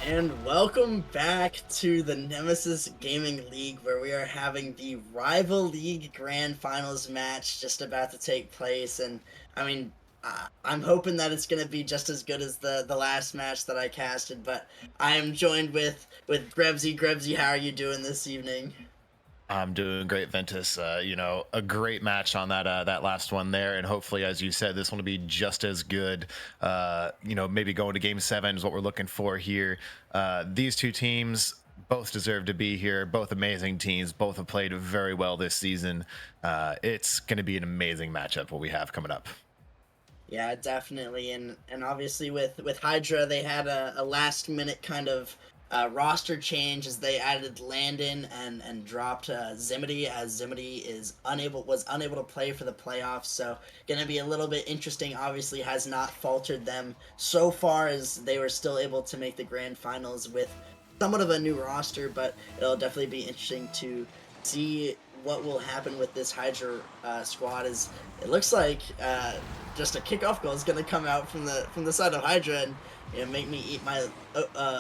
And welcome back to the Nemesis Gaming League, where we are having the Rival League Grand Finals match just about to take place. And I mean, I'm hoping that it's going to be just as good as the last match that I casted. But I am joined with Grebsy. Grebsy, how are you doing this evening? I'm doing great, Ventus. A great match on that last one there, and hopefully, as you said, this one will be just as good. Maybe going to Game 7 is what we're looking for here. These two teams both deserve to be here. Both amazing teams. Both have played very well this season. It's going to be an amazing matchup what we have coming up. Yeah, definitely, and obviously with Hydra, they had a last minute kind of roster change as they added Landon and dropped Zimity, as Zimity was unable to play for the playoffs. So gonna be a little bit interesting. Obviously, has not faltered them so far as they were still able to make the grand finals with somewhat of a new roster, but it'll definitely be interesting to see what will happen with this Hydra squad. Is it looks like just a kickoff goal is going to come out from the side of Hydra and make me eat my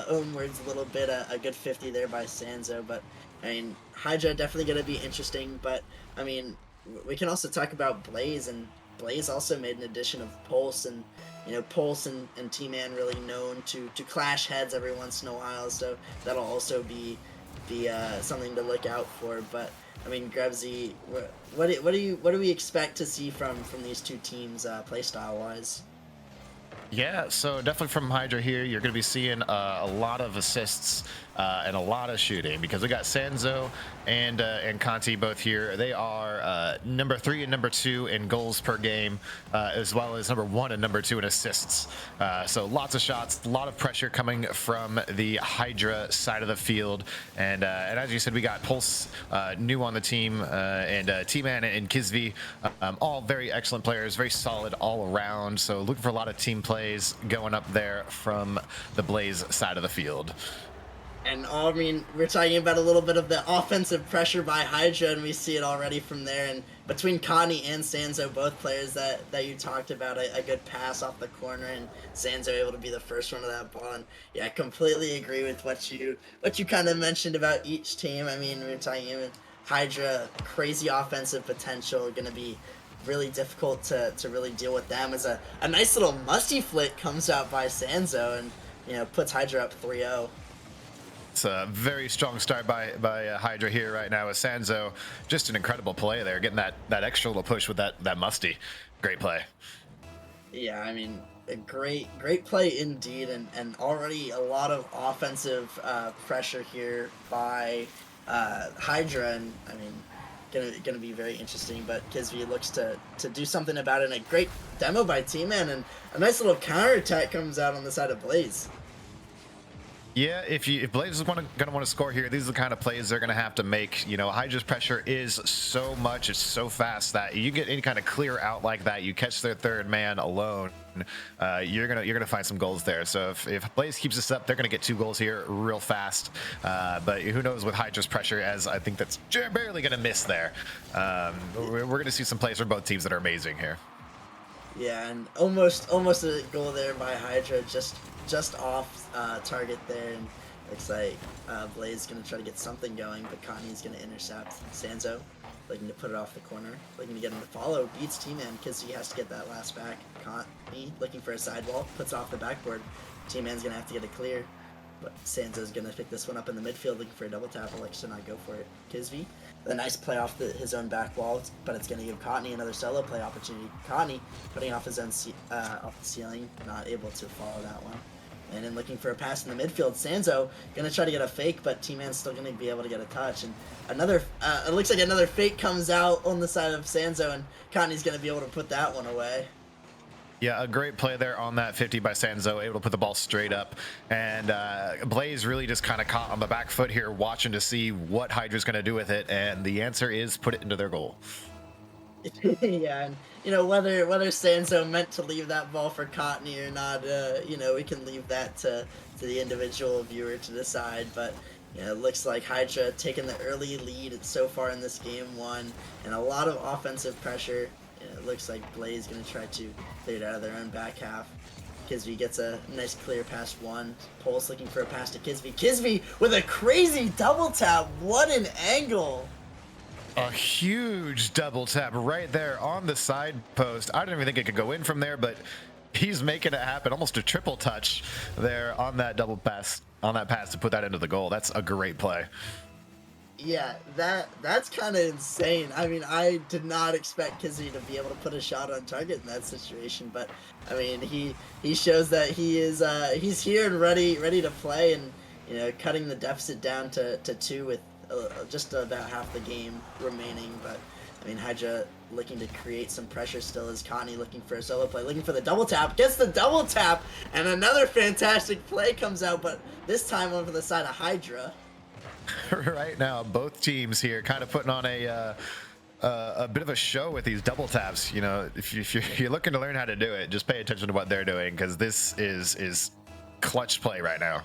own words a little bit. A good 50 there by Sanzo, but I mean Hydra definitely going to be interesting. But I mean we can also talk about Blaze, and Blaze also made an addition of Pulse, and Pulse and Tman really known to clash heads every once in a while, so that'll also be something to look out for. But I mean, Grebsy, what do we expect to see from these two teams playstyle wise? Yeah, so definitely from Hydra here, you're going to be seeing a lot of assists and a lot of shooting because we got Sanzo and Conti both here. They are number 3 and number 2 in goals per game, as well as number 1 and number 2 in assists. So lots of shots, a lot of pressure coming from the Hydra side of the field. And as you said, we got Pulse new on the team, and Tman and Kizvi, all very excellent players, very solid all around. So looking for a lot of team plays going up there from the Blaze side of the field. And I mean, we're talking about a little bit of the offensive pressure by Hydra, and we see it already from there. And between Connie and Sanzo, both players that you talked about, a good pass off the corner, and Sanzo able to be the first one to that ball. And yeah, I completely agree with what you kind of mentioned about each team. I mean, we're talking about Hydra, crazy offensive potential, going to be really difficult to really deal with them. As a nice little musty flick comes out by Sanzo, and puts Hydra up 3-0. It's a very strong start by Hydra here right now with Sanzo. Just an incredible play there, getting that extra little push with that musty. Great play. Yeah, I mean, a great play indeed, and already a lot of offensive pressure here by Hydra, and I mean, gonna be very interesting. But Kizvi looks to do something about it. And a great demo by T-Man, and a nice little counter attack comes out on the side of Blaze. Yeah, if Blaze is gonna want to score here, these are the kind of plays they're gonna have to make. Hydra's pressure is so much, it's so fast that you get any kind of clear out like that, you catch their third man alone, you're gonna find some goals there. So if Blaze keeps this up, they're gonna get 2 goals here real fast. But who knows with Hydra's pressure, as I think that's barely gonna miss there. We're gonna see some plays from both teams that are amazing here. Yeah, and almost a goal there by Hydra, just off target there, and looks like Blaze is gonna try to get something going, but Connie's gonna intercept. Sanzo looking to put it off the corner, looking to get him to follow, beats T-Man because he has to get that last back. Connie looking for a sidewall, puts it off the backboard. T-Man's gonna have to get it clear, but Sanzo's gonna pick this one up in the midfield, looking for a double tap. Elects to not go for it. Kizvi, a nice play off his own back wall, but it's gonna give Cotney another solo play opportunity. Cotney putting off his own off the ceiling, not able to follow that one. And then looking for a pass in the midfield. Sanzo gonna try to get a fake, but T-Man's still gonna be able to get a touch. And another, it looks like another fake comes out on the side of Sanzo, and Cotney's gonna be able to put that one away. Yeah, a great play there on that 50 by Sanzo, able to put the ball straight up. And Blaze really just kind of caught on the back foot here, watching to see what Hydra's going to do with it. And the answer is put it into their goal. Yeah, and whether Sanzo meant to leave that ball for Cotney or not, we can leave that to the individual viewer to decide. But it looks like Hydra taking the early lead so far in this game 1, and a lot of offensive pressure. It looks like Blaze going to try to clear it out of their own back half. Kisvy gets a nice clear past one. Pulse looking for a pass to Kisvy. Kisvy with a crazy double tap. What an angle! A huge double tap right there on the side post. I didn't even think it could go in from there, but he's making it happen. Almost a triple touch there on that double pass, on that pass to put that into the goal. That's a great play. Yeah, that's kind of insane. I mean, I did not expect Kizzy to be able to put a shot on target in that situation, but I mean, he shows that he is he's here and ready to play, and you know, cutting the deficit down to 2 with just about half the game remaining. But I mean, Hydra looking to create some pressure still, as Connie looking for a solo play, looking for the double tap, gets the double tap, and another fantastic play comes out, but this time over the side of Hydra. Right now, both teams here kind of putting on a bit of a show with these double taps. You know, if you're looking to learn how to do it, just pay attention to what they're doing, because this is clutch play right now.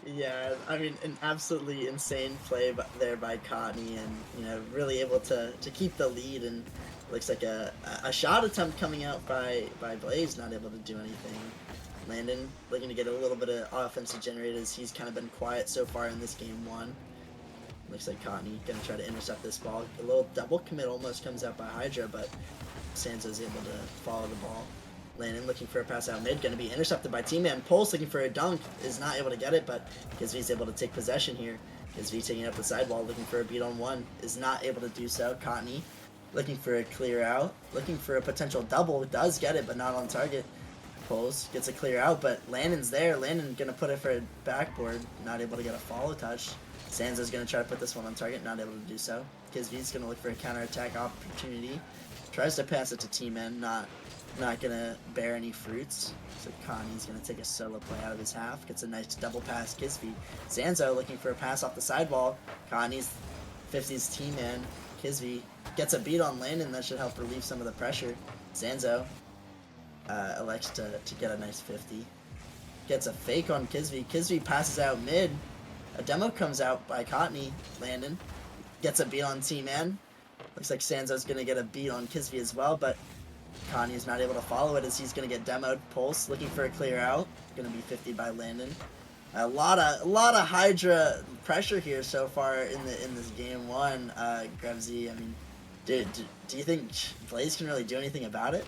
Yeah, I mean, an absolutely insane play there by Cotney, and you know, really able to keep the lead. And looks like a shot attempt coming out by Blaze, not able to do anything. Landon looking to get a little bit of offensive generated, as he's kind of been quiet so far in this game 1. Looks like Cotney gonna try to intercept this ball. A little double commit almost comes out by Hydra, but Sanzo's able to follow the ball. Landon looking for a pass out mid, gonna be intercepted by Tman. Pulse looking for a dunk, is not able to get it, but Kisvy's able to take possession here. Kisvy taking up the sidewall, looking for a beat on 1, is not able to do so. Cotney looking for a clear out, looking for a potential double, does get it, but not on target. Pulse gets a clear out, but Landon's there. Landon gonna put it for a backboard, not able to get a follow touch. Sanzo's gonna try to put this one on target, not able to do so. Kisvy's gonna look for a counterattack opportunity. Tries to pass it to Tman, not gonna bear any fruits. So Connie's gonna take a solo play out of his half. Gets a nice double pass, Kisvy. Sanzo looking for a pass off the sidewall. Connie's 50s Tman. Kisvy gets a beat on Landon, that should help relieve some of the pressure. Sanzo elects to get a nice 50. Gets a fake on Kisvy. Kisvy passes out mid. A demo comes out by Cotney. Landon gets a beat on Tman. Looks like Sanzo's going to get a beat on Kisvy as well, but Connie is not able to follow it, as he's going to get demoed. Pulse looking for a clear out. Going to be 50 by Landon. A lot of Hydra pressure here so far in this game 1. Grevsy, I mean, do you think Blaze can really do anything about it?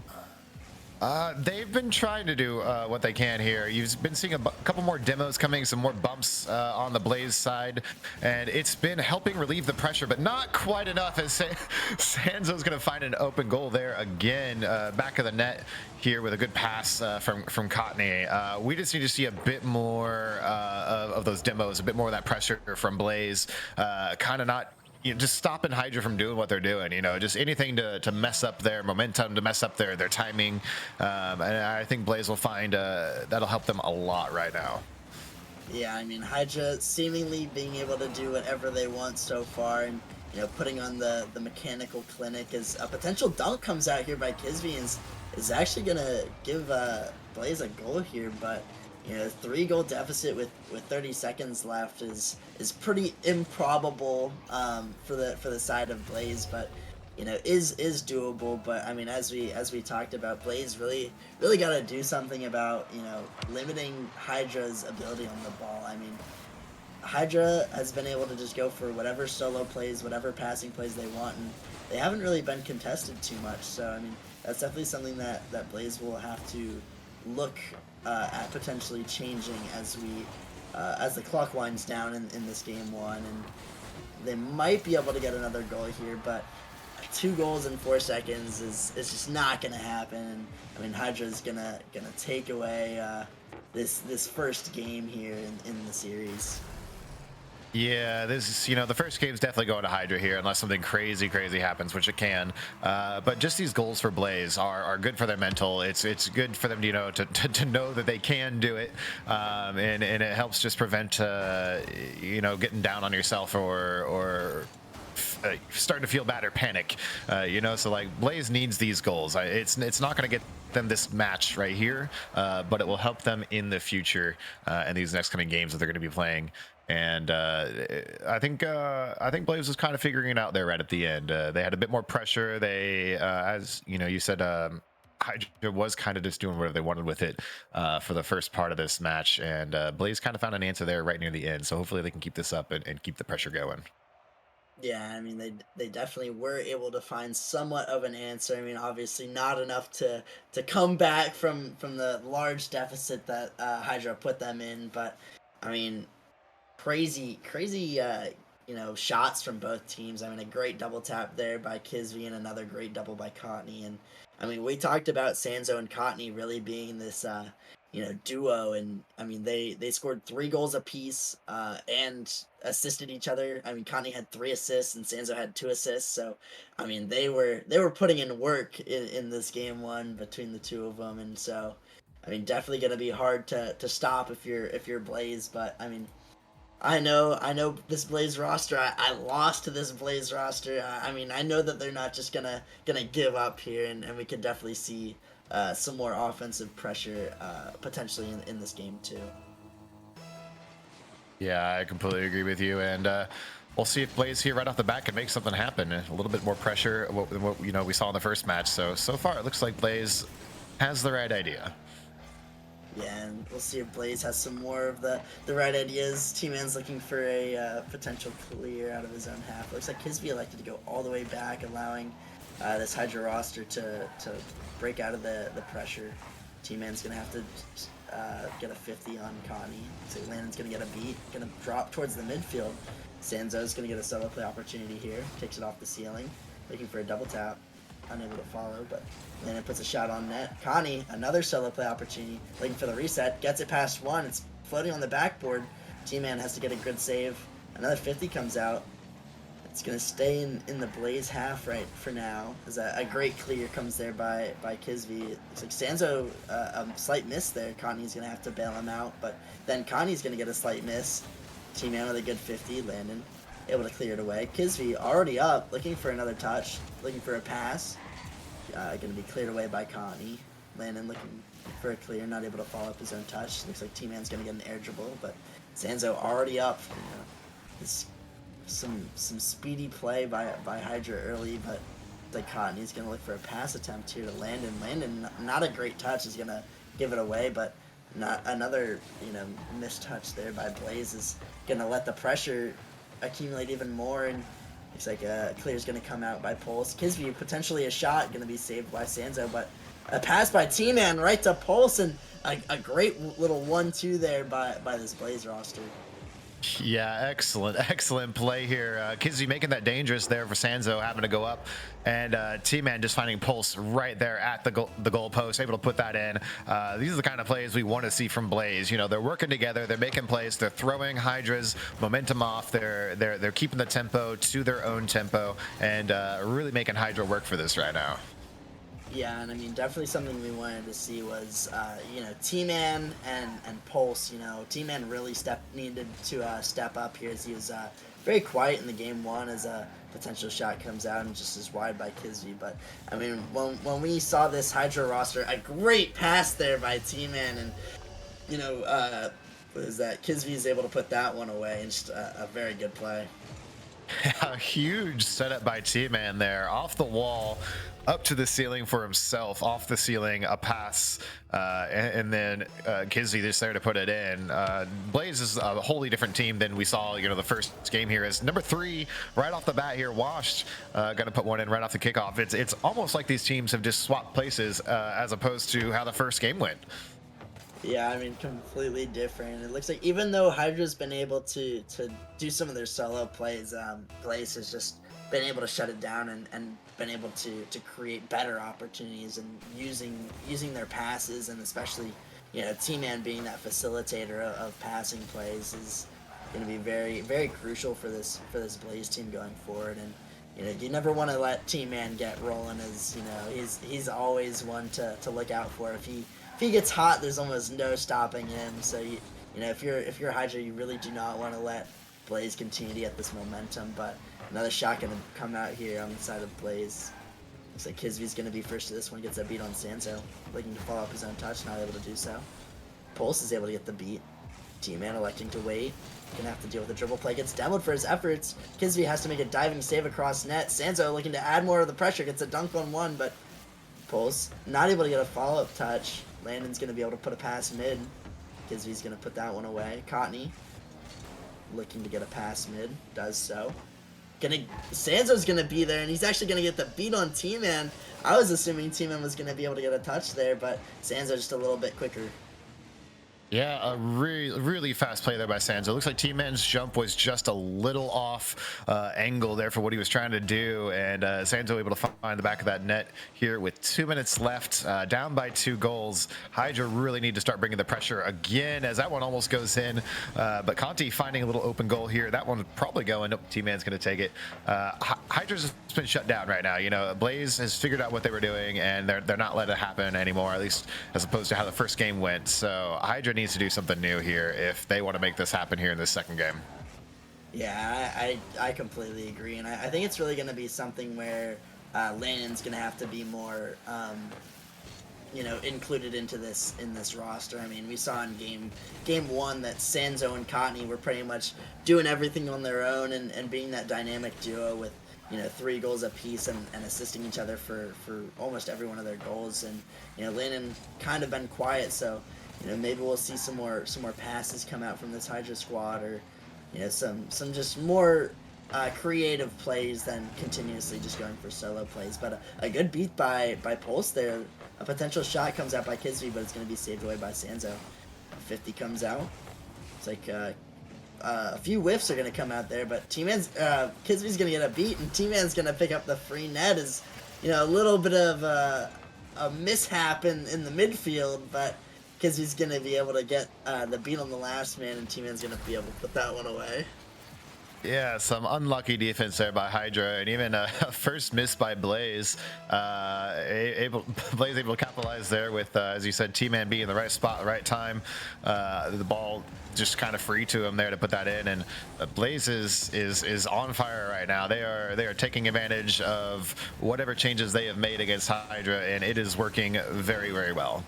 They've been trying to do what they can here. You've been seeing a couple more demos coming, some more bumps on the Blaze side, and it's been helping relieve the pressure, but not quite enough, as Sanzo's going to find an open goal there again, back of the net here with a good pass from Cotney. We just need to see a bit more of those demos, a bit more of that pressure from Blaze, kind of not, you know, just stopping Hydra from doing what they're doing, you know, just anything to mess up their momentum, to mess up their timing. And I think Blaze will find that'll help them a lot right now. Yeah, I mean, Hydra seemingly being able to do whatever they want so far, and you know, putting on the mechanical clinic, as a potential dunk comes out here by Kisvy, and is actually gonna give Blaze a goal here, but you know, 3-goal deficit with 30 seconds left is pretty improbable for the side of Blaze, but you know, is doable. But I mean, as we talked about, Blaze really got to do something about, you know, limiting Hydra's ability on the ball. I mean, Hydra has been able to just go for whatever solo plays, whatever passing plays they want, and they haven't really been contested too much. So I mean, that's definitely something that Blaze will have to look at potentially changing as the clock winds down in this game 1, and they might be able to get another goal here, but 2 goals in 4 seconds is just not gonna happen. And I mean, Hydra's gonna take away this first game here in the series. Yeah, this is, you know, the first game's definitely going to Hydra here, unless something crazy happens, which it can. But just these goals for Blaze are good for their mental. It's good for them, you know, to know that they can do it, and it helps just prevent, you know, getting down on yourself or starting to feel bad or panic, you know. So like, Blaze needs these goals. It's not going to get them this match right here, but it will help them in the future in these next coming games that they're going to be playing. And I think Blaze was kind of figuring it out there right at the end. They had a bit more pressure. They, as you know, you said, Hydra was kind of just doing whatever they wanted with it for the first part of this match, and Blaze kind of found an answer there right near the end. So hopefully they can keep this up and keep the pressure going. Yeah, I mean they definitely were able to find somewhat of an answer. I mean, obviously not enough to come back from the large deficit that Hydra put them in, but I mean, crazy shots from both teams. I mean, a great double tap there by Kisvi and another great double by Cottney. And I mean, we talked about Sanzo and Cottney really being this duo, and I mean they scored 3 goals apiece and assisted each other. I mean, Cottney had 3 assists and Sanzo had 2 assists, so I mean they were putting in work in this game one between the two of them. And so I mean, definitely going to be hard to stop if you're Blaze. But I mean, I know this Blaze roster. I lost to this Blaze roster. I mean, I know that they're not just gonna give up here, and we can definitely see some more offensive pressure potentially in this game too. Yeah, I completely agree with you, and we'll see if Blaze here right off the bat can make something happen. A little bit more pressure than what we saw in the first match. So far it looks like Blaze has the right idea. Yeah, and we'll see if Blaze has some more of the right ideas. Tman's looking for a potential clear out of his own half. Looks like Kisby elected to go all the way back, allowing this Hydra roster to break out of the pressure. Tman's going to have to get a 50 on Connie. So Landon's going to get a beat, going to drop towards the midfield. Sanzo's going to get a solo play opportunity here. Takes it off the ceiling, looking for a double tap. Unable to follow, but Landon puts a shot on net. Connie, another solo play opportunity, looking for the reset, gets it past one. It's floating on the backboard. Tman has to get a good save. Another 50 comes out. It's going to stay in the Blaze half right for now, as a great clear comes there by Kisby. Looks like Sanzo, a slight miss there. Connie's going to have to bail him out, but then Connie's going to get a slight miss. Tman with a good 50. Landon able to clear it away. Kisby already up, looking for another touch, looking for a pass. Going to be cleared away by Connie. Landon looking for a clear, not able to follow up his own touch. Looks like Tman's going to get an air dribble, but Sanzo already up. It's some speedy play by Hydra early, but like Connie's going to look for a pass attempt here to Landon. Landon, not a great touch, is going to give it away, but not another missed touch there by Blaze is going to let the pressure accumulate even more, and looks like a clear's going to come out by Pulse. Kisby, potentially a shot, going to be saved by Sanzo, but a pass by Tman right to Pulse, and a great little 1-2 there by this Blaze roster. Yeah, excellent play here. Kisby making that dangerous there for Sanzo, having to go up, and Tman just finding Pulse right there at the goal post, able to put that in. These are the kind of plays we want to see from Blaze. They're working together, they're making plays, they're throwing Hydra's momentum off, they're keeping the tempo to their own tempo, and really making Hydra work for this right now. Yeah, and I mean, definitely something we wanted to see was, Tman and Pulse. Tman really needed to step up here, as he was very quiet in the game one, as a potential shot comes out and just is wide by Kisby. But I mean, when we saw this Hydra roster, a great pass there by Tman, and what is that? Kisby is able to put that one away, and just a very good play. A huge setup by Tman there, off the wall, up to the ceiling for himself, off the ceiling, a pass, and then Kisby just there to put it in. Blaze is a wholly different team than we saw, the first game here. As number 3, right off the bat here, Washed, gonna put one in right off the kickoff. It's almost like these teams have just swapped places, as opposed to how the first game went. Yeah, I mean, completely different. It looks like even though Hydra's been able to do some of their solo plays, Blaze has just been able to shut it down and been able to create better opportunities, and using their passes, and especially Tman being that facilitator of passing plays is going to be very, very crucial for this Blaze team going forward. And you never want to let Tman get rolling, as he's always one to look out for. If he gets hot, there's almost no stopping him. So if you're Hydra, you really do not want to let Blaze continue to get this momentum. But another shot going to come out here on the side of Blaze. Looks like Kisby's going to be first to this one. Gets that beat on Sanzo, looking to follow up his own touch, not able to do so. Pulse is able to get the beat. Tman electing to wait. Gonna have to deal with the dribble play. Gets demoed for his efforts. Kisby has to make a diving save across net. Sanzo looking to add more of the pressure. Gets a dunk on one, but Pulse not able to get a follow-up touch. Landon's going to be able to put a pass mid. Kisvy's going to put that one away. Cottony looking to get a pass mid. Does so. Sanzo's going to be there, and he's actually going to get the beat on Tman. I was assuming Tman was going to be able to get a touch there, but Sanzo just a little bit quicker. Yeah, a really fast play there by Sanzo. It looks like Tman's jump was just a little off angle there for what he was trying to do, and Sanzo able to find the back of that net here with 2 minutes left, down by 2 goals. Hydra really need to start bringing the pressure again, as that one almost goes in, but Conti finding a little open goal here. That one would probably go in. Nope, Tman's going to take it. Hydra's been shut down right now. You know, Blaze has figured out what they were doing, and they're not letting it happen anymore, at least as opposed to how the first game went. So Hydra needs to do something new here if they want to make this happen here in this second game. Yeah, I completely agree, and I think it's really going to be something where Landon's going to have to be more, you know, included into this roster. I mean, we saw in game 1 that Sanzo and Cottony were pretty much doing everything on their own and being that dynamic duo with, you know, 3 goals apiece and assisting each other for almost every one of their goals. And, you know, Landon kind of been quiet, so, you know, maybe we'll see some more passes come out from this Hydra squad, or, you know, some just more creative plays than continuously just going for solo plays. But a good beat by Pulse there. A potential shot comes out by Kisvy, but it's going to be saved away by Sanzo. 50 comes out. It's like a few whiffs are going to come out there, but Kisvy's going to get a beat, and Tman's going to pick up the free net. Is, you know, a little bit of a mishap in the midfield, but Kisvy's going to be able to get the beat on the last man, and Tman's going to be able to put that one away. Yeah, some unlucky defense there by Hydra, and even a first miss by Blaze. Blaze able to capitalize there with, as you said, Tman being in the right spot, the right time. The ball just kind of free to him there to put that in, and Blaze is on fire right now. They are taking advantage of whatever changes they have made against Hydra, and it is working very, very well.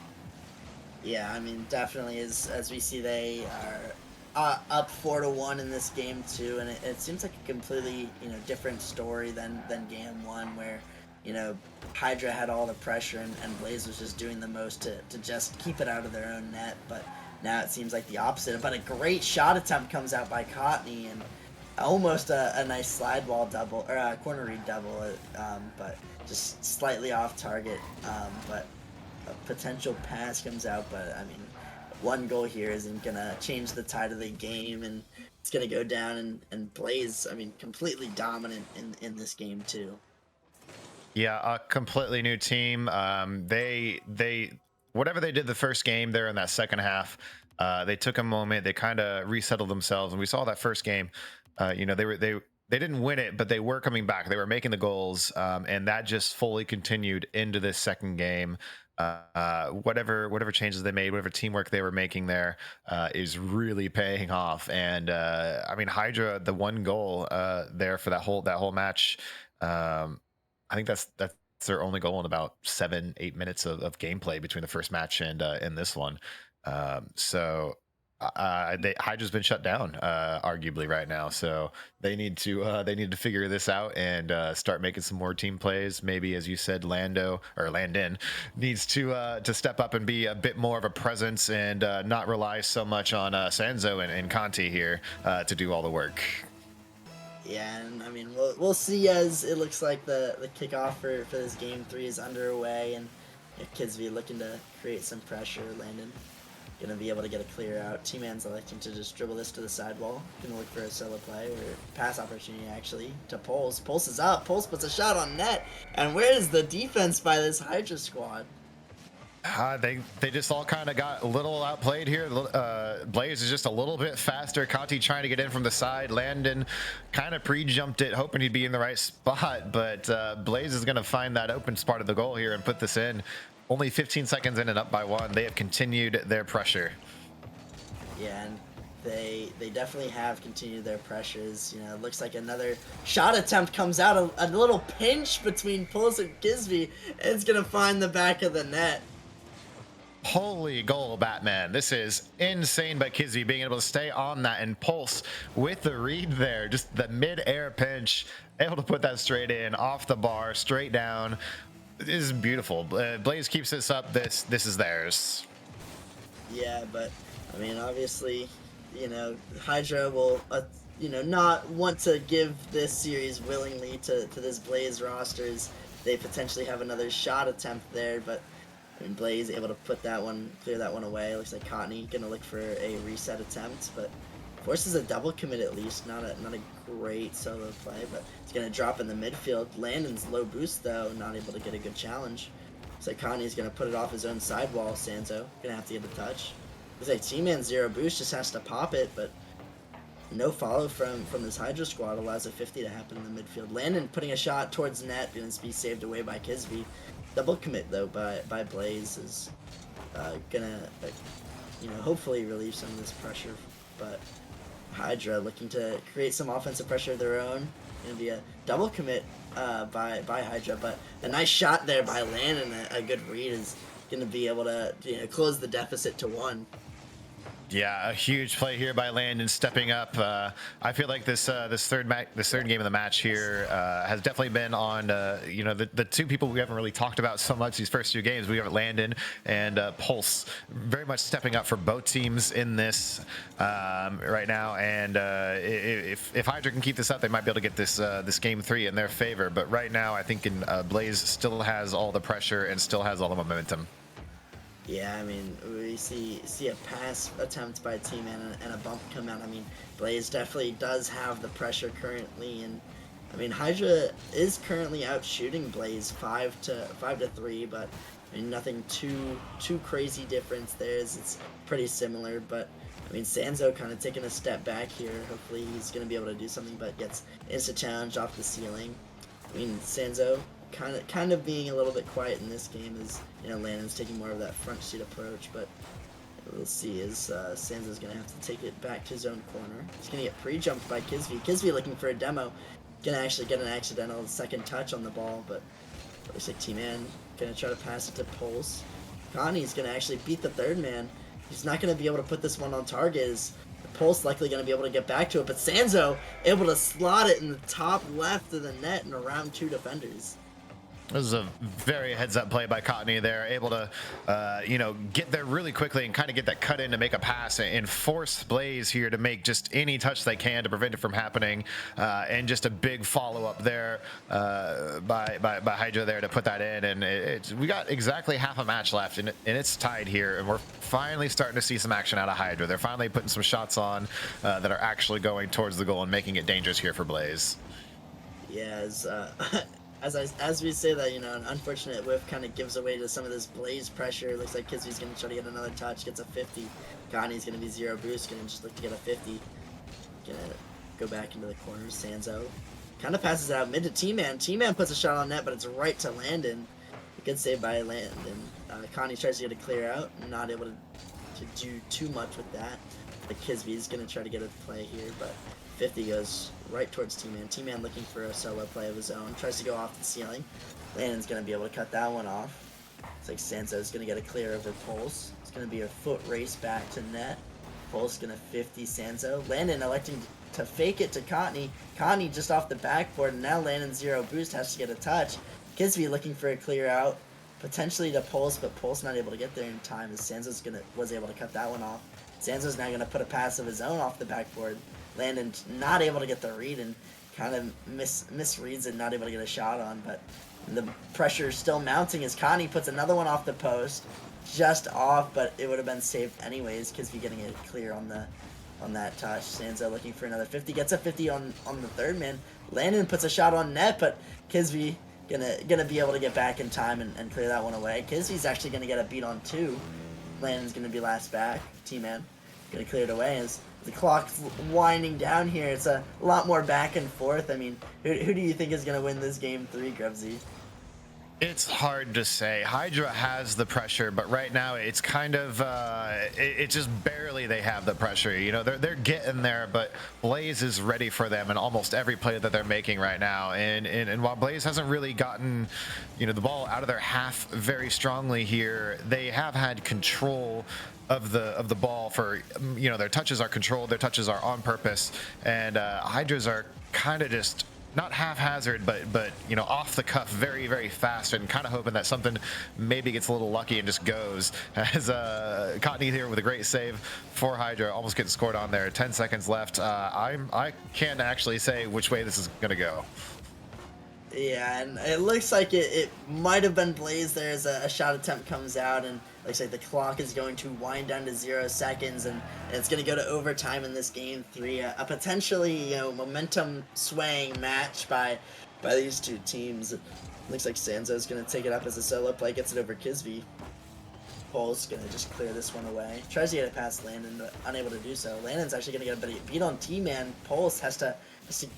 Yeah, I mean, definitely, as we see, they are up 4-1 in this game too, and it seems like a completely, you know, different story than game 1, where, you know, Hydra had all the pressure and Blaze was just doing the most to just keep it out of their own net. But now it seems like the opposite. But a great shot attempt comes out by Cottony, and almost a nice slide ball double, or a corner read double, but just slightly off target. But a potential pass comes out, but I mean, one goal here isn't gonna change the tide of the game, and it's gonna go down. And Blaze, I mean, completely dominant in this game too. Yeah, a completely new team. They whatever they did the first game there in that second half, they took a moment, they kind of resettled themselves, and we saw that first game. You know, they didn't win it, but they were coming back. They were making the goals, and that just fully continued into this second game. Whatever changes they made, whatever teamwork they were making there, is really paying off. And I mean, Hydra, the one goal there for that whole match, I think that's their only goal in about 7-8 minutes of gameplay between the first match and this one. So Hydra's been shut down, arguably right now. So they need to figure this out and start making some more team plays. Maybe, as you said, Landon needs to step up and be a bit more of a presence and not rely so much on Sanzo and Conti here to do all the work. Yeah, and I mean, we'll see, as it looks like the kickoff for this game 3 is underway, and Kisvy looking to create some pressure. Landon gonna be able to get a clear out. Tman's electing to just dribble this to the sidewall. Gonna look for a solo play or pass opportunity, actually, to Pulse. Pulse is up. Pulse puts a shot on net. And where is the defense by this Hydra squad? They just all kind of got a little outplayed here. Blaze is just a little bit faster. Conti trying to get in from the side. Landon kind of pre-jumped it, hoping he'd be in the right spot, but Blaze is going to find that open spot of the goal here and put this in. Only 15 seconds in and up by 1. They have continued their pressure. Yeah, and they definitely have continued their pressures. You know, it looks like another shot attempt comes out. A little pinch between Pulse and Kisvy, and it's going to find the back of the net. Holy goal, Batman. This is insane by Kisvy being able to stay on that, and Pulse with the read there, just the mid-air pinch, able to put that straight in, off the bar, straight down. It is beautiful. Blaze keeps this up. This is theirs. Yeah, but I mean, obviously, Hydra will, not want to give this series willingly to this Blaze rosters. They potentially have another shot attempt there, but I mean, Blaze able to put that one, clear that one away. Looks like Cottony gonna look for a reset attempt, but forces a double commit at least. Not a great solo play, but it's gonna drop in the midfield. Landon's low boost though, not able to get a good challenge. Looks like Cottony's gonna put it off his own sidewall. Sanzo gonna have to get a touch. Looks like Tman zero boost, just has to pop it, but no follow from this Hydra squad allows a 50 to happen in the midfield. Landon putting a shot towards net, gonna be saved away by Kisby. Double commit though by Blaze is gonna hopefully relieve some of this pressure, but Hydra looking to create some offensive pressure of their own. Gonna be a double commit by Hydra, but a nice shot there by Landon. A good read is gonna be able to close the deficit to 1. Yeah, a huge play here by Landon stepping up. I feel like this third game of the match here has definitely been on the two people we haven't really talked about so much these first 2 games. We have Landon and Pulse very much stepping up for both teams in this right now. And if Hydra can keep this up, they might be able to get this game 3 in their favor. But right now, I think Blaze still has all the pressure and still has all the momentum. Yeah, I mean, we see a pass attempt by Tman and a bump come out. I mean, Blaze definitely does have the pressure currently, and I mean, Hydra is currently out shooting Blaze 5 to 3, but I mean, nothing too crazy difference there. It's pretty similar, but I mean, Sanzo kind of taking a step back here. Hopefully, he's going to be able to do something, but gets insta challenge off the ceiling. I mean, Sanzo kind of being a little bit quiet in this game as Landon's taking more of that front seat approach, but we'll see as Sanzo's gonna have to take it back to his own corner. He's gonna get pre-jumped by Kisby. Kisby looking for a demo, gonna actually get an accidental second touch on the ball, but looks like Tman gonna try to pass it to Pulse. Connie's gonna actually beat the third man. He's not gonna be able to put this one on target. Is Pulse likely going to be able to get back to it, but Sanzo able to slot it in the top left of the net and around 2 defenders. This is a very heads-up play by Cottony there, able to, get there really quickly and kind of get that cut in to make a pass and force Blaze here to make just any touch they can to prevent it from happening, and just a big follow-up there by Hydra there to put that in, and we got exactly half a match left, and it's tied here, and we're finally starting to see some action out of Hydra. They're finally putting some shots on that are actually going towards the goal and making it dangerous here for Blaze. Yeah, as we say that, an unfortunate whiff kind of gives away to some of this Blaze pressure. Looks like Kisby's going to try to get another touch, gets a 50. Connie's going to be zero boost, going to just look to get a 50. Going to go back into the corner. Sanzo kind of passes it out mid to Tman. Tman puts a shot on net, but it's right to Landon. A good save by Landon. Connie tries to get a clear out, not able to do too much with that. But Kisby's going to try to get a play here, but 50 goes right towards Tman. Tman looking for a solo play of his own. Tries to go off the ceiling. Landon's going to be able to cut that one off. It's like Sanzo's going to get a clear over Pulse. It's going to be a foot race back to net. Pulse going to 50 Sanzo. Landon electing to fake it to Cottony. Cottony just off the backboard, and now Landon zero boost has to get a touch. Kisby looking for a clear out. Potentially to Pulse, but Pulse not able to get there in time as Sanzo's was able to cut that one off. Sanzo's now going to put a pass of his own off the backboard. Landon not able to get the read and kind of misreads it, not able to get a shot on, but the pressure is still mounting as Connie puts another one off the post, just off, but it would have been saved anyways because we're getting it clear on that touch. Sanzo looking for another 50, gets a 50 on the third man. Landon puts a shot on net, but Kisby gonna be able to get back in time and clear that one away. Kisby's actually gonna get a beat on 2. Landon's gonna be last back. Tman gonna clear it away as the clock's winding down here. It's a lot more back and forth. I mean, who do you think is going to win this game 3, Grubsy? It's hard to say. Hydra has the pressure, but right now it's kind of it's just barely they have the pressure. They're getting there, but Blaze is ready for them in almost every play that they're making right now. And while Blaze hasn't really gotten the ball out of their half very strongly here, they have had control of the ball for their touches are controlled, their touches are on purpose, and Hydras are kind of just not haphazard, but you know, off the cuff, very very fast, and kind of hoping that something maybe gets a little lucky and just goes. As Cottony here with a great save for Hydra, almost getting scored on there. 10 seconds left. I can't actually say which way this is gonna go. Yeah, and it looks like it might have been Blaze there as a shot attempt comes out, and looks like the clock is going to wind down to 0 seconds, and it's going to go to overtime in this game 3. A potentially, you know, momentum swaying match by these two teams. It looks like Sanzo's going to take it up as a solo play, gets it over Kisby. Pole's going to just clear this one away. Tries to get it past Landon, but unable to do so. Landon's actually going to get a beat on Tman. Pulse has to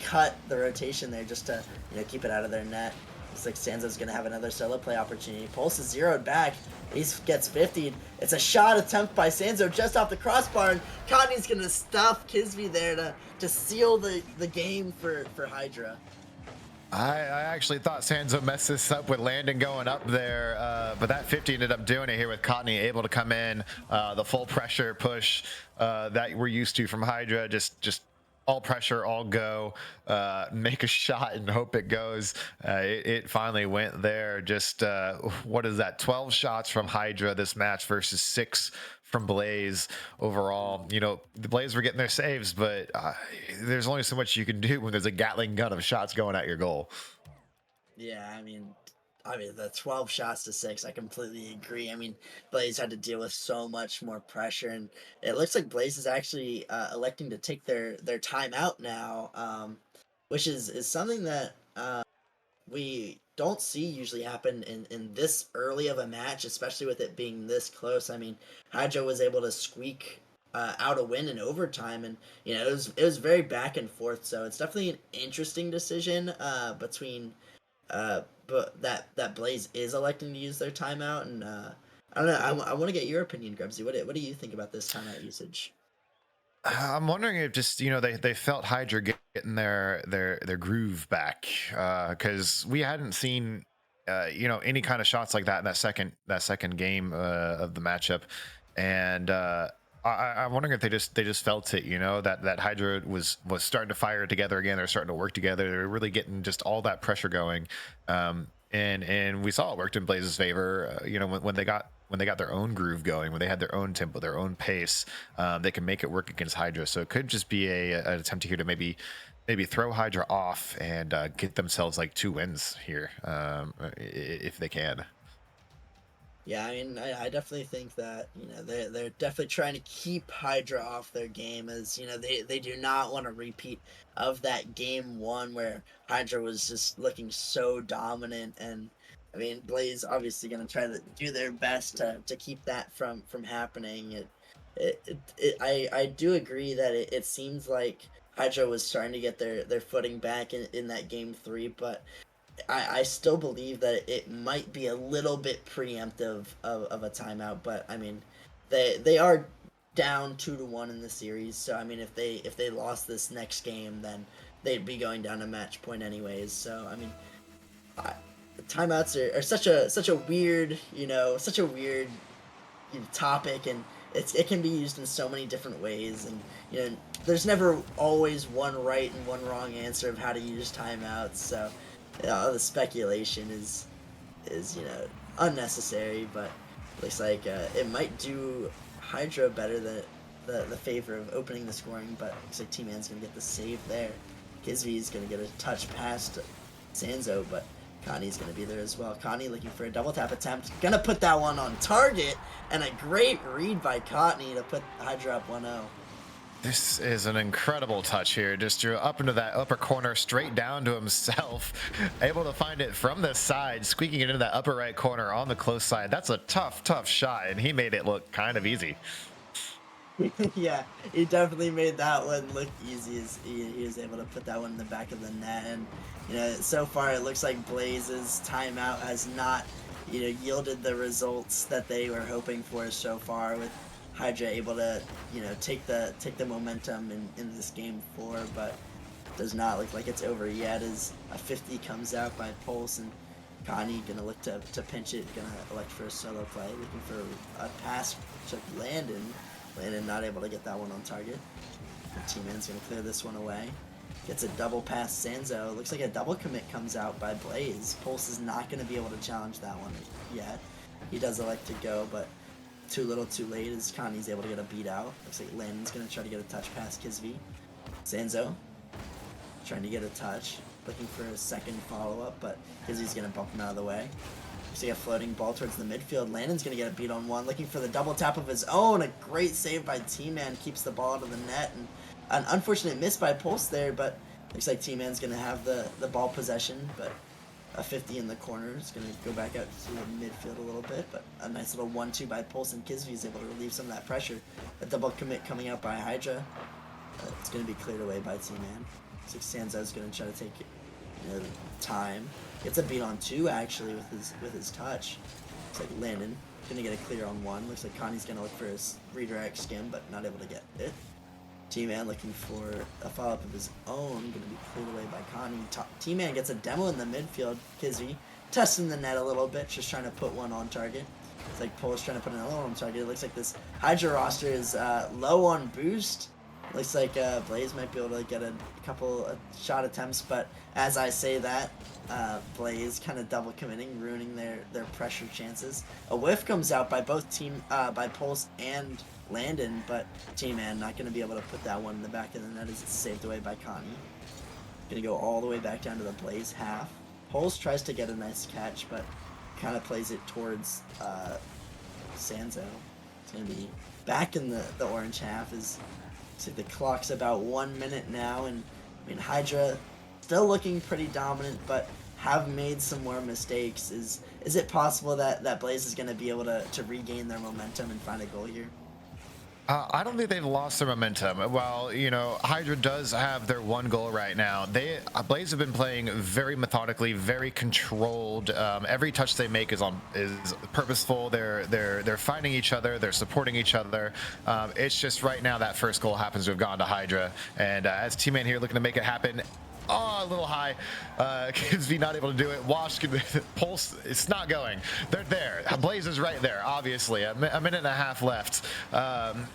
cut the rotation there just to, you know, keep it out of their net. Looks like Sanzo's going to have another solo play opportunity. Pulse is zeroed back. He gets 50'd. It's a shot attempt by Sanzo just off the crossbar, and Connie's going to stuff Kisby there to seal the game for Hydra. I actually thought Sanzo messed this up with Landon going up there, but that 50 ended up doing it here with Cottony able to come in. The full pressure push that we're used to from Hydra, just all pressure, all go, make a shot and hope it goes. It finally went there. Just, what is that, 12 shots from Hydra this match versus 6 from Blaze overall. You know, the Blaze were getting their saves, but there's only so much you can do when there's a Gatling gun of shots going at your goal. Yeah, I mean, the 12 shots to 6, I completely agree. I mean, Blaze had to deal with so much more pressure, and it looks like Blaze is actually electing to take their timeout now, which is something that we don't see usually happen in this early of a match, especially with it being this close. I mean, Hydra was able to squeak out a win in overtime, and you know, it was very back and forth. So it's definitely an interesting decision between but that Blaze is electing to use their timeout, and I don't know. I want to get your opinion, Grubsy. What do you think about this timeout usage? I'm wondering if just, you know, they felt Hydra getting their groove back, because we hadn't seen you know, any kind of shots like that in that second game of the matchup, and I'm wondering if they just felt it, you know, that Hydra was starting to fire together again. They're starting to work together. They're really getting just all that pressure going, and we saw it worked in Blaze's favor. You know, when they got their own groove going, when they had their own tempo, their own pace, they can make it work against Hydra. So it could just be an attempt here to maybe throw Hydra off and get themselves like 2 wins here, if they can. Yeah, I mean, I definitely think that, you know, they're definitely trying to keep Hydra off their game, as, you know, they do not want a repeat of that game 1 where Hydra was just looking so dominant. And I mean, Blaze obviously going to try to do their best to keep that from happening. I do agree that it seems like Hydra was starting to get their footing back in that game 3, but I still believe that it might be a little bit preemptive of a timeout. But I mean, they are down 2-1 in the series, so I mean, if they lost this next game, then they'd be going down to match point anyways. So I mean, timeouts are such a weird, you know, topic, and it can be used in so many different ways, and you know, there's never always one right and one wrong answer of how to use timeouts. So the speculation is you know, unnecessary, but looks like it might do Hydra better than the favor of opening the scoring. But looks like Tman's gonna get the save there. Kisby's gonna get a touch past Sanzo, but Connie's gonna be there as well. Connie looking for a double tap attempt, gonna put that one on target, and a great read by Cottony to put Hydra up 1-0. This is an incredible touch here. Just drew up into that upper corner, straight down to himself. Able to find it from the side, squeaking it into that upper right corner on the close side. That's a tough shot, and he made it look kind of easy. Yeah, he definitely made that one look easy, as he was able to put that one in the back of the net. And you know, so far it looks like Blaze's timeout has not, you know, yielded the results that they were hoping for so far, with Hydra able to, you know, take the momentum in this game 4, but does not look like it's over yet, as a 50 comes out by Pulse, and Connie gonna look to pinch it, gonna elect for a solo play, looking for a pass to Landon. Landon not able to get that one on target. Tman's gonna clear this one away. Gets a double past Sanzo. Looks like a double commit comes out by Blaze. Pulse is not going to be able to challenge that one yet. He does elect to go, but too little too late as Connie's able to get a beat out. Looks like Landon's going to try to get a touch past Kisvi. Sanzo trying to get a touch. Looking for a second follow-up, but Kisvi's going to bump him out of the way. See a floating ball towards the midfield. Landon's going to get a beat on one. Looking for the double tap of his own. A great save by Tman. Keeps the ball out of the net. And an unfortunate miss by Pulse there, but looks like Tman's going to have the ball possession. But a 50 in the corner is going to go back out to the midfield a little bit. But a nice little 1-2 by Pulse, and Kisvi is able to relieve some of that pressure. A double commit coming out by Hydra. It's going to be cleared away by Tman. Looks like Sanzo's going to try to take time. Gets a beat on 2 actually with his touch. Looks like Landon gonna get a clear on 1. Looks like Connie's gonna look for his redirect skim, but not able to get it. Tman looking for a follow-up of his own, gonna be cleared away by Connie. Tman gets a demo in the midfield. Kisvi testing the net a little bit, just trying to put one on target. It's like Polish trying to put another one on target. It looks like this Hydra roster is low on boost. Looks like Blaze might be able to get a couple shot attempts, but as I say that, Blaze kind of double committing, ruining their pressure chances. A whiff comes out by both by Pulse and Landon, but Tman not going to be able to put that one in the back of the net as it's saved away by Connie. Going to go all the way back down to the Blaze half. Pulse tries to get a nice catch, but kind of plays it towards Sanzo. It's going to be back in the orange half. So the clock's about 1 minute now, and I mean Hydra still looking pretty dominant, but have made some more mistakes. Is it possible that Blaze is going to be able to regain their momentum and find a goal here? I don't think they've lost their momentum. While, Hydra does have their 1 goal right now, Blaze have been playing very methodically, very controlled. Every touch they make is purposeful. They're fighting each other. They're supporting each other. It's just right now that first goal happens to have gone to Hydra, and as Tman here looking to make it happen. Oh, a little high. Kisvi not able to do it. Wash, Pulse, it's not going. They're there. Blaze is right there, obviously. A minute and a half left.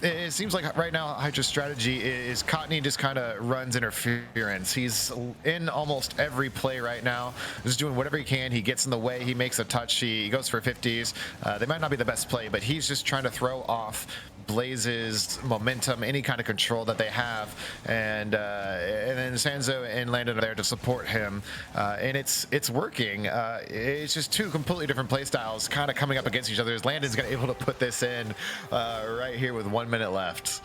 It seems like right now Hydra's strategy is Cottney just kind of runs interference. He's in almost every play right now, just doing whatever he can. He gets in the way. He makes a touch. He goes for 50s. They might not be the best play, but he's just trying to throw off Blaze's momentum, any kind of control that they have, and then Sanzo and Landon are there to support him, and it's working. It's just 2 completely different play styles kind of coming up against each other. Landon's gonna be able to put this in right here with 1 minute left.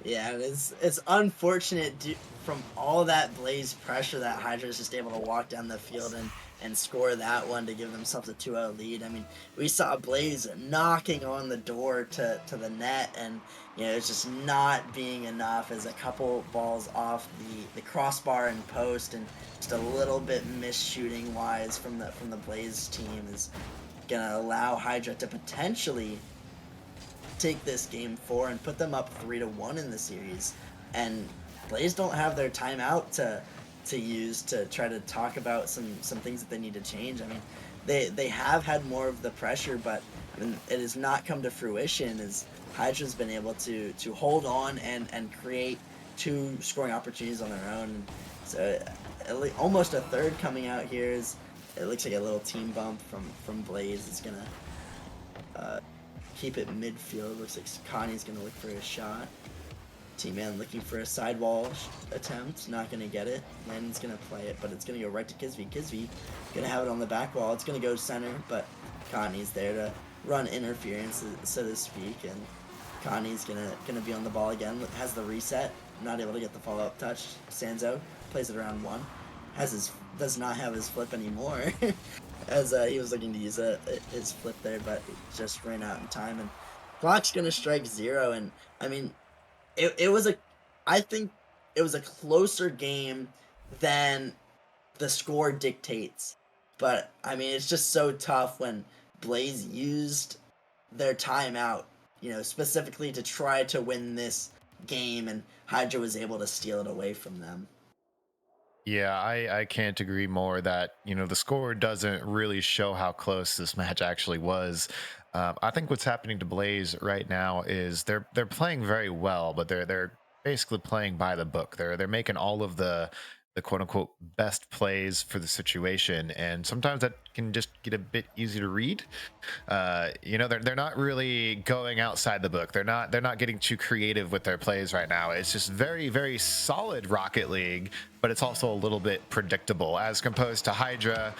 Yeah, it's unfortunate from all that Blaze pressure that Hydra is just able to walk down the field and score that one to give themselves a 2-0 lead. I mean, we saw Blaze knocking on the door to the net, and it's just not being enough as a couple balls off the crossbar and post, and just a little bit missed shooting wise from the Blaze team is gonna allow Hydra to potentially take this game 4 and put them up 3-1 in the series. And Blaze don't have their timeout to use to try to talk about some things that they need to change. I mean, they have had more of the pressure, but I mean, it has not come to fruition as Hydra's been able to hold on and create 2 scoring opportunities on their own. So almost a third coming out here. It looks like a little team bump from Blaze. It's gonna keep it midfield. Looks like Connie's gonna look for a shot. Tman looking for a sidewall attempt, not going to get it. Landon's going to play it, but it's going to go right to Kisvi. Kisvi going to have it on the back wall. It's going to go center, but Connie's there to run interference, so to speak, and Connie's going to be on the ball again. Has the reset, not able to get the follow-up touch. Sanzo plays it around 1. Does not have his flip anymore, as he was looking to use his flip there, but it just ran out in time, and clock's going to strike 0, and I mean, I think it was a closer game than the score dictates. But, I mean, it's just so tough when Blaze used their timeout, specifically to try to win this game, and Hydra was able to steal it away from them. Yeah, I can't agree more that, the score doesn't really show how close this match actually was. I think what's happening to Blaze right now is they're playing very well, but they're basically playing by the book. They're making all of the quote unquote best plays for the situation, and sometimes that can just get a bit easy to read. You know, they're not really going outside the book. They're not getting too creative with their plays right now. It's just very solid Rocket League, but it's also a little bit predictable as composed to Hydra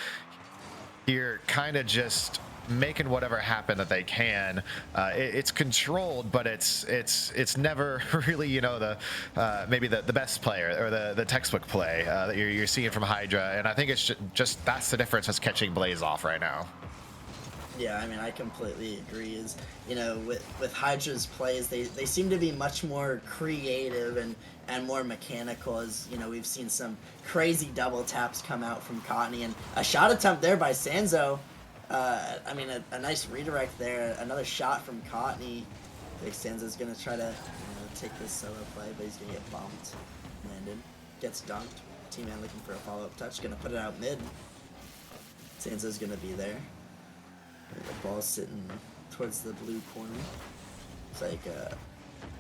here, kind of just making whatever happen that they can. It's controlled, but it's never really, you know, the maybe the best player or the textbook play that you're seeing from Hydra. And I think it's just that's the difference that's catching Blaze off right now. Yeah, I mean, I completely agree. Is, you know, with Hydra's plays, they seem to be much more creative and more mechanical. As you know, we've seen some crazy double taps come out from Cottony, and a shot attempt there by Sanzo. I mean, a nice redirect there. Another shot from Cottony. I think Sanzo's gonna try to, you know, take this solo play, but he's gonna get bumped. Landed, gets dunked. Tman looking for a follow-up touch, gonna put it out mid. Sanzo's gonna be there. The ball's sitting towards the blue corner. It's like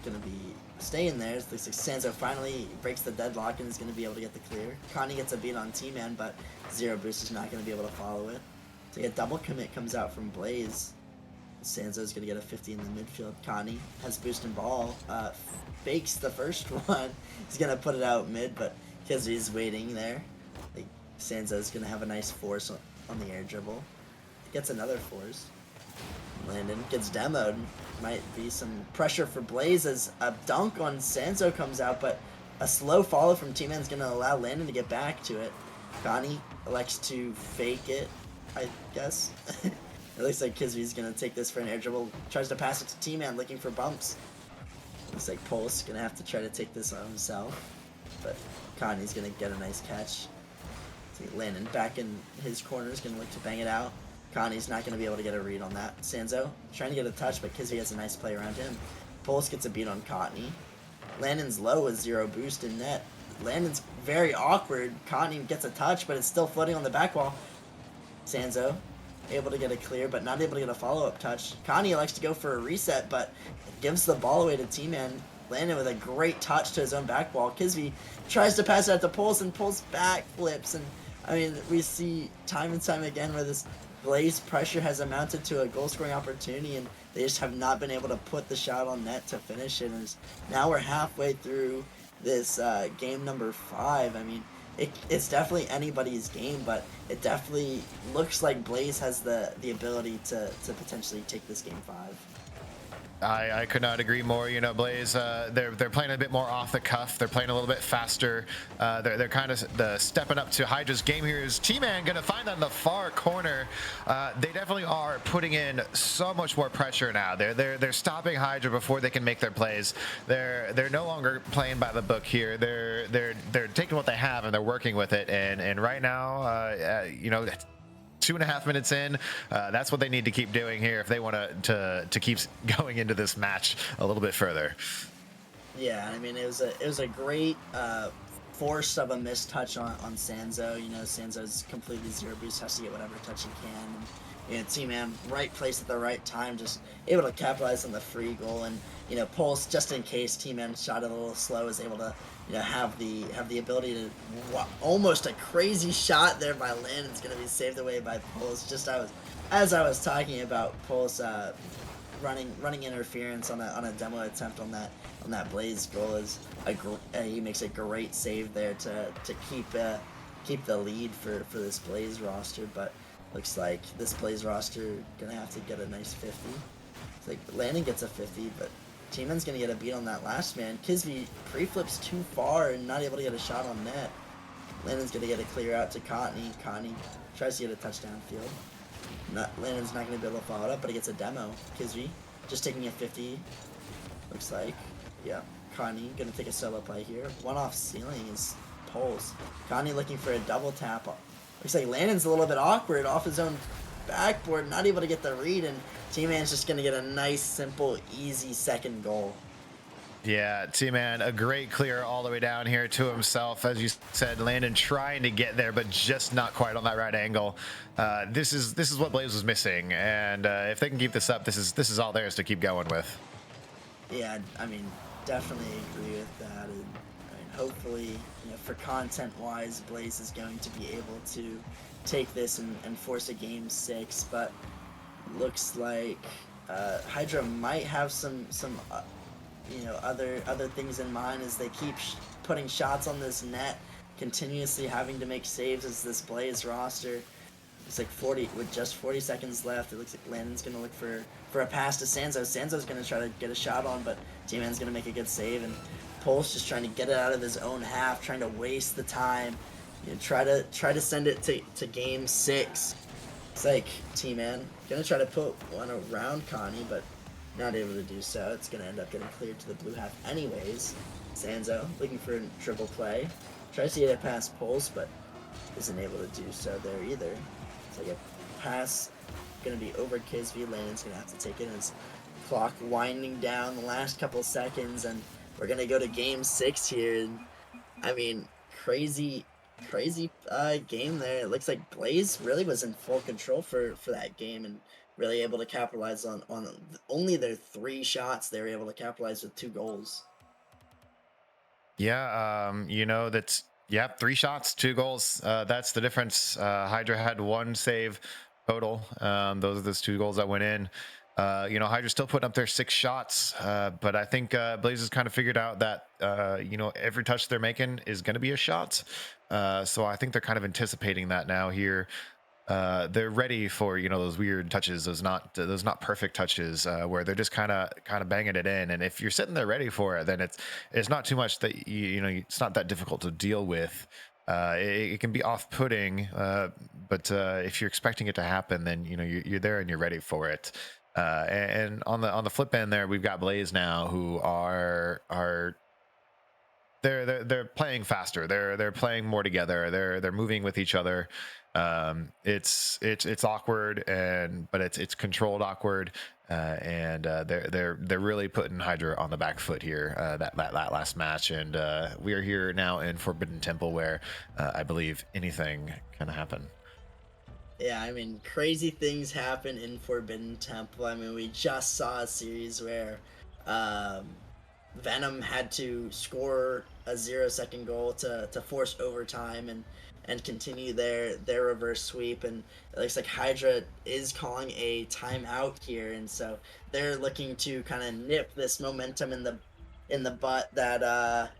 gonna be staying there. It looks like Sanzo finally breaks the deadlock and is gonna be able to get the clear. Connie gets a beat on Tman, but Zero Boost is not gonna be able to follow it. So a double commit comes out from Blaze. Sanzo's gonna get a 50 in the midfield. Connie has boost and ball. Fakes the first one. He's gonna put it out mid, but because he's waiting there, like Sanzo's gonna have a nice force on the air dribble. Gets another force. Landon gets demoed. Might be some pressure for Blaze as a dunk on Sanzo comes out, but a slow follow from Tman's going to allow Landon to get back to it. Connie elects to fake it, I guess. It looks like Kizby's going to take this for an air dribble. Tries to pass it to Tman, looking for bumps. Looks like Pulse going to have to try to take this on himself. But Connie's going to get a nice catch. So Landon back in his corner is going to look to bang it out. Connie's not going to be able to get a read on that. Sanzo trying to get a touch, but Kizzy has a nice play around him. Pulse gets a beat on Cottony. Landon's low with Zero Boost in net. Landon's very awkward. Cottony gets a touch, but it's still floating on the back wall. Sanzo able to get a clear, but not able to get a follow-up touch. Cottony likes to go for a reset, but gives the ball away to Tman. Landon with a great touch to his own back wall. Kizby tries to pass it out to Pulse, and Pulse back flips. And I mean, we see time and time again where this Blaze pressure has amounted to a goal-scoring opportunity, and they just have not been able to put the shot on net to finish it. And now we're halfway through this game number 5. I mean, it's definitely anybody's game, but it definitely looks like Blaze has the ability to potentially take this game 5. I could not agree more. You know, Blaze, they're playing a bit more off the cuff. They're playing a little bit faster. They're kind of stepping up to Hydra's game here. Is Tman going to find that in the far corner? They definitely are putting in so much more pressure now. They're stopping Hydra before they can make their plays. They're no longer playing by the book here. They're taking what they have and they're working with it. And right now, you know, 2.5 minutes in, that's what they need to keep doing here if they want to keep going into this match a little bit further. Yeah, I mean, it was a great force of a missed touch on Sanzo. You know, Sanzo's completely Zero Boost, has to get whatever touch he can. And, you know, T-Man, right place at the right time, just able to capitalize on the free goal. And, you know, Pulse, just in case T-Man shot it a little slow, is able to, you know, have the ability to, almost a crazy shot there by Landon's going to be saved away by Pulse. Just as I was talking about Pulse running interference on a demo attempt on that Blaze goal, is he makes a great save there to keep the lead for this Blaze roster. But looks like this Blaze roster gonna have to get a nice 50. It's like Landon gets a 50, but T-Man's gonna get a beat on that last man. Kisby pre-flips too far and not able to get a shot on net. Landon's gonna get a clear out to Cottony. Cottony tries to get a touchdown field. Landon's not gonna be able to follow it up, but he gets a demo. Kisby just taking a 50. Looks like, yeah. Cottony gonna take a solo play here. One off ceiling is Pulse. Cottony looking for a double tap. Looks like Landon's a little bit awkward off his own backboard, not able to get the read, and T-Man's just going to get a nice, simple, easy second goal. Yeah, T-Man, a great clear all the way down here to himself. As you said, Landon trying to get there, but just not quite on that right angle. This is what Blaze was missing, and if they can keep this up, this is all theirs to keep going with. Yeah, I mean, definitely agree with that. And I mean, hopefully, for content-wise, Blaze is going to be able to take this and force a game 6. But looks like Hydra might have some other things in mind as they keep putting shots on this net, continuously having to make saves as this Blaze roster. It's like 40 with just 40 seconds left. It looks like Landon's gonna look for a pass to Sanzo. Sanzo's gonna try to get a shot on, but Tman's gonna make a good save, and Pulse just trying to get it out of his own half, trying to waste the time. Try to send it to game 6. It's like Tman gonna try to put one around Connie, but not able to do so. It's gonna end up getting cleared to the blue half anyways. Sanzo looking for a triple play. Tries to get it past Pulse, but isn't able to do so there either. It's like a pass gonna be over KSV. Landon's gonna have to take it as clock winding down the last couple seconds, and we're gonna go to game 6 here. And I mean, crazy game there. It looks like Blaze really was in full control for that game and really able to capitalize on only their 3 shots. They were able to capitalize with 2 goals. Yeah, that's, yeah, 3 shots, 2 goals. That's the difference. Hydra had 1 save total. Those are those 2 goals that went in. Hydra's still putting up their 6 shots, but I think Blaze has kind of figured out that every touch they're making is going to be a shot. So I think they're kind of anticipating that now here. They're ready for those weird touches, those not perfect touches, where they're just kind of banging it in. And if you're sitting there ready for it, then it's not too much that it's not that difficult to deal with. It can be off-putting, but if you're expecting it to happen, then you're there and you're ready for it. And on the flip end there, we've got Blaze now, who are they're playing faster. They're playing more together. They're moving with each other. It's awkward, but it's controlled awkward, and they're really putting Hydra on the back foot here. That last match, and we are here now in Forbidden Temple, where I believe anything can happen. Yeah, I mean, crazy things happen in Forbidden Temple. I mean, we just saw a series where Venom had to score a 0-second goal to force overtime and continue their reverse sweep. And it looks like Hydra is calling a timeout here, and so they're looking to kind of nip this momentum in the butt that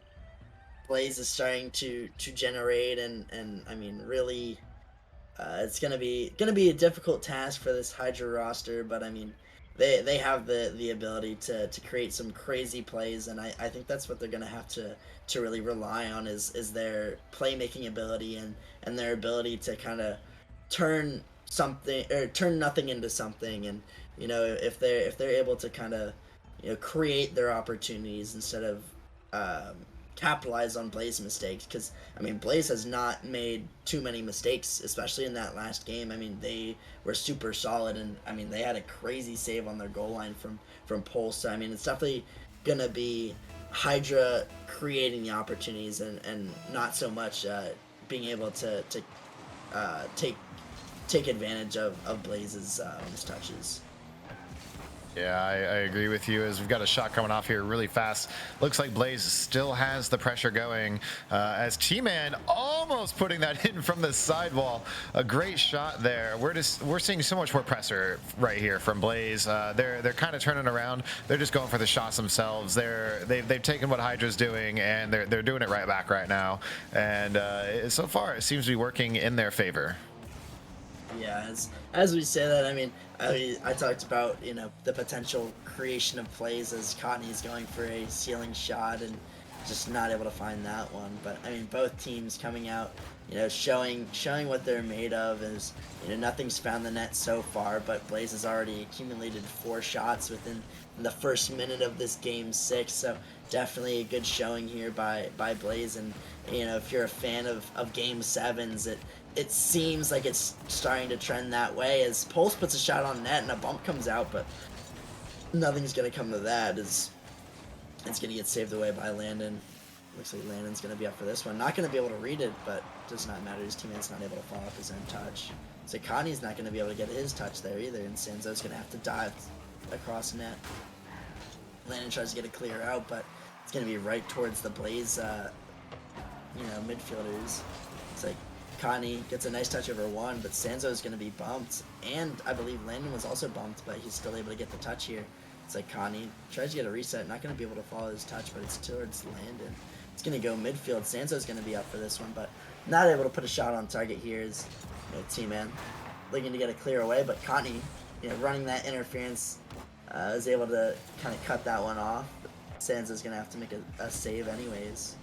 Blaze is starting to generate. And I mean, really, it's gonna be a difficult task for this Hydra roster, but I mean, they have the ability to create some crazy plays, and I think that's what they're gonna have to really rely on is their playmaking ability and their ability to kind of turn nothing into something. And if they're able to kind of create their opportunities instead of capitalize on Blaze mistakes, because I mean, Blaze has not made too many mistakes, especially in that last game. I mean, they were super solid, and I mean, they had a crazy save on their goal line from Pulse. So, I mean, it's definitely gonna be Hydra creating the opportunities and not so much being able to take advantage of Blaze's mistouches. Yeah, I agree with you, as we've got a shot coming off here really fast. Looks like Blaze still has the pressure going, as Tman almost putting that in from the sidewall. A great shot there. We're seeing so much more pressure right here from Blaze. They're kind of turning around. They're just going for the shots themselves. They've taken what Hydra's doing, and they're doing it right back right now. And so far, it seems to be working in their favor. Yeah, as we say that, I mean, I talked about the potential creation of plays as Cotney's going for a ceiling shot and just not able to find that one. But I mean, both teams coming out, showing what they're made of. Is nothing's found the net so far, but Blaze has already accumulated 4 shots within the first minute of this game 6. So definitely a good showing here by Blaze. And if you're a fan of game 7s, it seems like it's starting to trend that way as Pulse puts a shot on net and a bump comes out, but nothing's going to come to that. It's going to get saved away by Landon. Looks like Landon's going to be up for this one. Not going to be able to read it, but does not matter. His teammate's not able to follow up his own touch. So Connie's not going to be able to get his touch there either, and Sanzo's going to have to dive across net. Landon tries to get a clear out, but It's going to be right towards the Blaze, midfielders. It's like Connie gets a nice touch over one, but Sanzo is going to be bumped. And I believe Landon was also bumped, but he's still able to get the touch here. It's like Connie tries to get a reset, not going to be able to follow his touch, but it's towards Landon. It's going to go midfield. Sanzo's going to be up for this one, but not able to put a shot on target here is Tman looking to get a clear away, but Connie, running that interference, is able to kind of cut that one off. Sanzo's going to have to make a save anyways.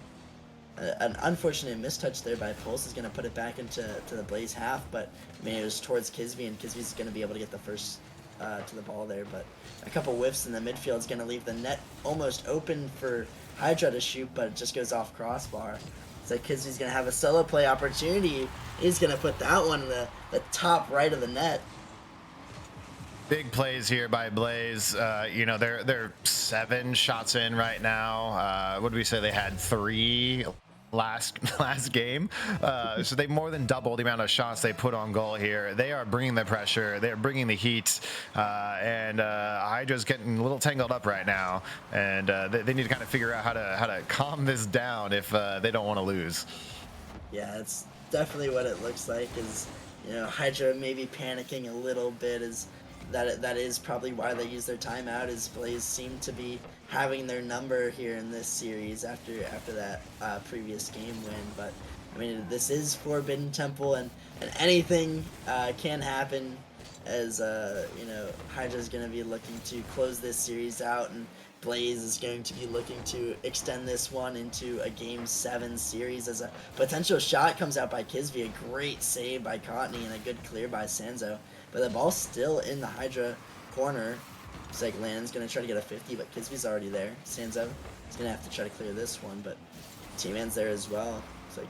An unfortunate mistouch there by Pulse is going to put it back into the Blaze half, but I mean, it was towards Kisby, and Kisby's going to be able to get the first to the ball there, but a couple whiffs in the midfield is going to leave the net almost open for Hydra to shoot, but it just goes off crossbar. So Kisby's going to have a solo play opportunity. He's going to put that one in the top right of the net. Big plays here by Blaze. They're 7 shots in right now. What did we say? They had 3 last game, so they more than doubled the amount of shots they put on goal here. They are bringing the pressure, they're bringing the heat, and Hydra's getting a little tangled up right now, and they need to kind of figure out how to calm this down if they don't want to lose. Yeah, it's definitely what it looks like. Is Hydra maybe panicking a little bit. Is that is probably why they use their timeout. Is Blaze seem to be having their number here in this series after that previous game win. But I mean, this is Forbidden Temple, and anything can happen. As Hydra's going to be looking to close this series out, and Blaze is going to be looking to extend this one into a Game 7 series. As a potential shot comes out by Kisby, a great save by Cottney, and a good clear by Sanzo. But the ball's still in the Hydra corner. It's like Landon's going to try to get a 50, but Kisby's already there. Sanzo is going to have to try to clear this one, but Tman's there as well. It's like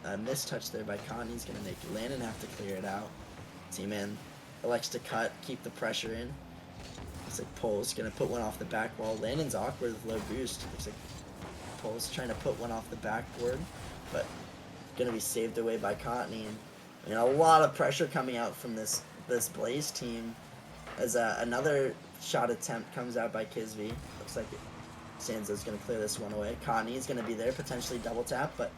a mistouch there by Cottney's going to make Landon have to clear it out. Tman elects to cut, keep the pressure in. Looks like Pole's going to put one off the back wall. Landon's awkward with low boost. Looks like Pole's trying to put one off the backboard, but going to be saved away by Cottney. And a lot of pressure coming out from this Blaze team, as another shot attempt comes out by Kisby. Looks like Sanzo's going to clear this one away. Cottney's going to be there, potentially double tap, but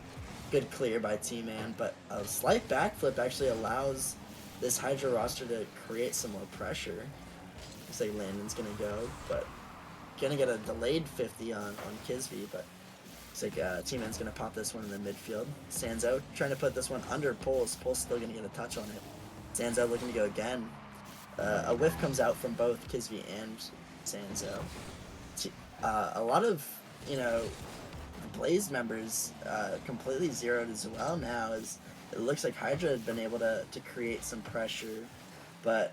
good clear by Tman. But a slight backflip actually allows this Hydra roster to create some more pressure. Looks like Landon's going to go, but going to get a delayed 50 on Kisby, but looks like Tman's going to pop this one in the midfield. Sanzo trying to put this one under Pole's. Pole's still going to get a touch on it. Sanzo looking to go again. A whiff comes out from both Kisby and Sanzo. A lot of, Blaze members completely zeroed as well now, as it looks like Hydra had been able to create some pressure, but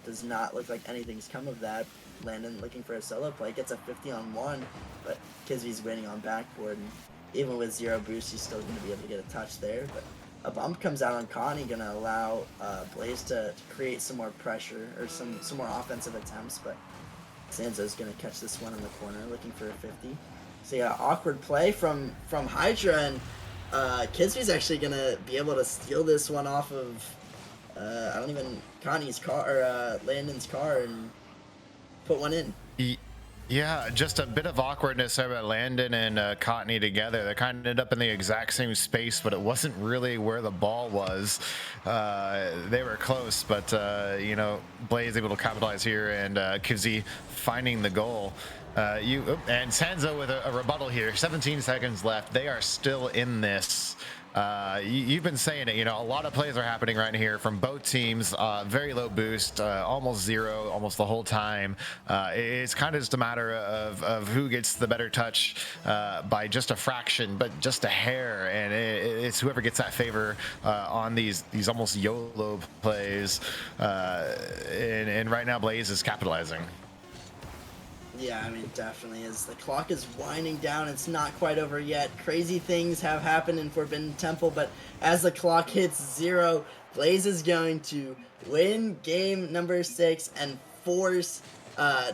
does not look like anything's come of that. Landon looking for a solo play, gets a 50 on one, but Kisby's waiting on backboard, and even with 0 boost, he's still going to be able to get a touch there, but a bump comes out on Connie, going to allow Blaze to create some more pressure, or some more offensive attempts, but Sanzo's going to catch this one in the corner, looking for a 50. So yeah, awkward play from Hydra, and Kisby's actually going to be able to steal this one off of, Connie's car, or Landon's car, and put one in. Yeah, just a bit of awkwardness there about Landon and Cottney together. They kind of ended up in the exact same space, but it wasn't really where the ball was. They were close, but Blaze able to capitalize here, and Kisby finding the goal. And Sanzo with a rebuttal here. 17 seconds left. They are still in this. You've been saying it, a lot of plays are happening right here from both teams. Very low boost, almost 0, almost the whole time. It's kind of just a matter of who gets the better touch by just a fraction, but just a hair, and it's whoever gets that favor on these almost YOLO plays. And right now Blaze is capitalizing. Yeah, I mean, definitely is. The clock is winding down. It's not quite over yet. Crazy things have happened in Forbidden Temple, but as the clock hits 0, Blaze is going to win game number 6 and force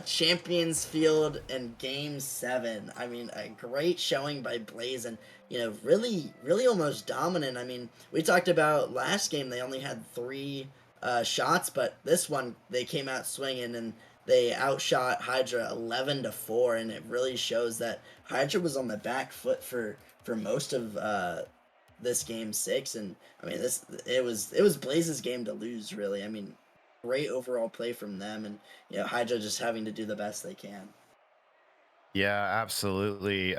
Champions Field in game 7. I mean, a great showing by Blaze, and really almost dominant. I mean, we talked about last game, they only had 3 shots, but this one they came out swinging, and they outshot Hydra 11-4, and it really shows that Hydra was on the back foot for most of this game 6. And I mean, it was Blaze's game to lose, really. I mean, great overall play from them, and Hydra just having to do the best they can. Yeah, absolutely.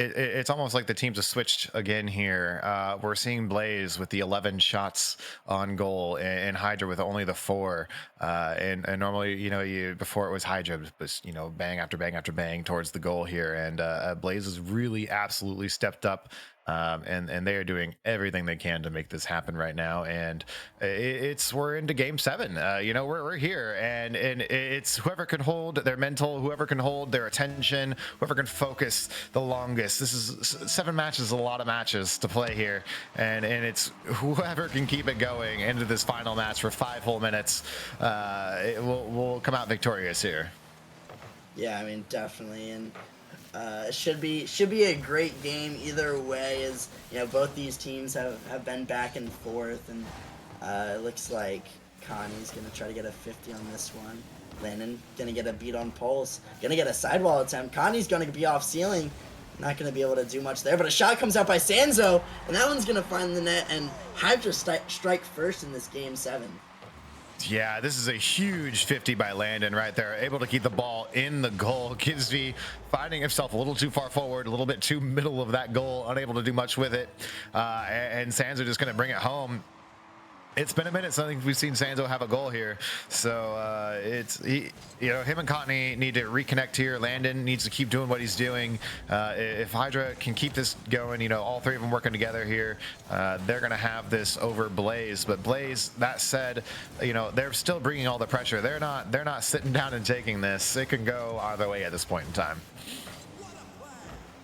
It's almost like the teams have switched again here. We're seeing Blaze with the 11 shots on goal, and Hydra with only the 4. And normally, you before it was Hydra was bang after bang after bang towards the goal here, and Blaze has really absolutely stepped up. And they are doing everything they can to make this happen right now, and we're into game 7. We're here, and it's whoever can hold their mental, whoever can hold their attention, whoever can focus the longest. This is 7 matches, a lot of matches to play here, and it's whoever can keep it going into this final match for 5 whole minutes. Will come out victorious here. Yeah, I mean, definitely. And it should be a great game either way, as both these teams have been back and forth. And it looks like Connie's gonna try to get a 50 on this one. Landon gonna get a beat on Pulse, gonna get a sidewall attempt. Connie's gonna be off ceiling, not gonna be able to do much there, but a shot comes out by Sanzo, and that one's gonna find the net, and Hydra strike first in this game 7. Yeah, this is a huge 50 by Landon right there, able to keep the ball in the goal. Kisby finding himself a little too far forward, a little bit too middle of that goal, unable to do much with it. And Sanzo just going to bring it home. It's been a minute since I think we've seen Sanzo have a goal here, so him and Cottony need to reconnect here. Landon needs to keep doing what he's doing. If Hydra can keep this going, all 3 of them working together here, they're gonna have this over Blaze. But Blaze, that said, they're still bringing all the pressure. They're not sitting down and taking this. It can go either way at this point in time.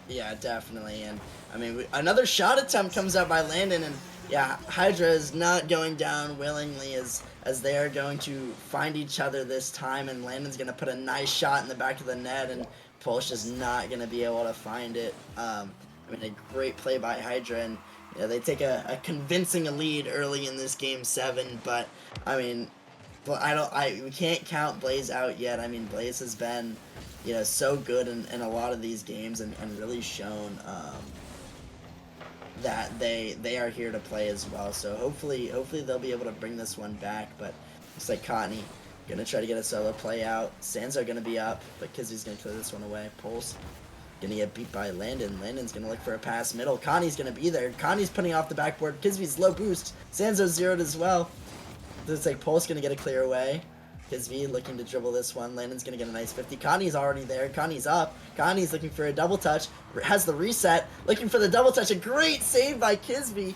Yeah, definitely. And I mean, another shot attempt comes out by Landon, and yeah, Hydra is not going down willingly, as they are going to find each other this time, and Landon's going to put a nice shot in the back of the net, and Pulse is not going to be able to find it. I mean, a great play by Hydra, and they take a convincing lead early in this game 7, but I mean, we can't count Blaze out yet. I mean, Blaze has been so good in a lot of these games, and really shown that they are here to play as well. So hopefully they'll be able to bring this one back. But looks like Cottony gonna try to get a solo play out. Sanzo gonna be up, but Kizzy's gonna clear this one away. Pulse gonna get beat by Landon. Landon's gonna look for a pass middle. Connie's gonna be there. Connie's putting off the backboard. Kisby's low boost. Sanzo's zeroed as well. Looks like Pulse gonna get a clear away. Kisby looking to dribble this one. Landon's going to get a nice 50. Connie's already there. Connie's up. Connie's looking for a double touch. Has the reset. Looking for the double touch. A great save by Kisby.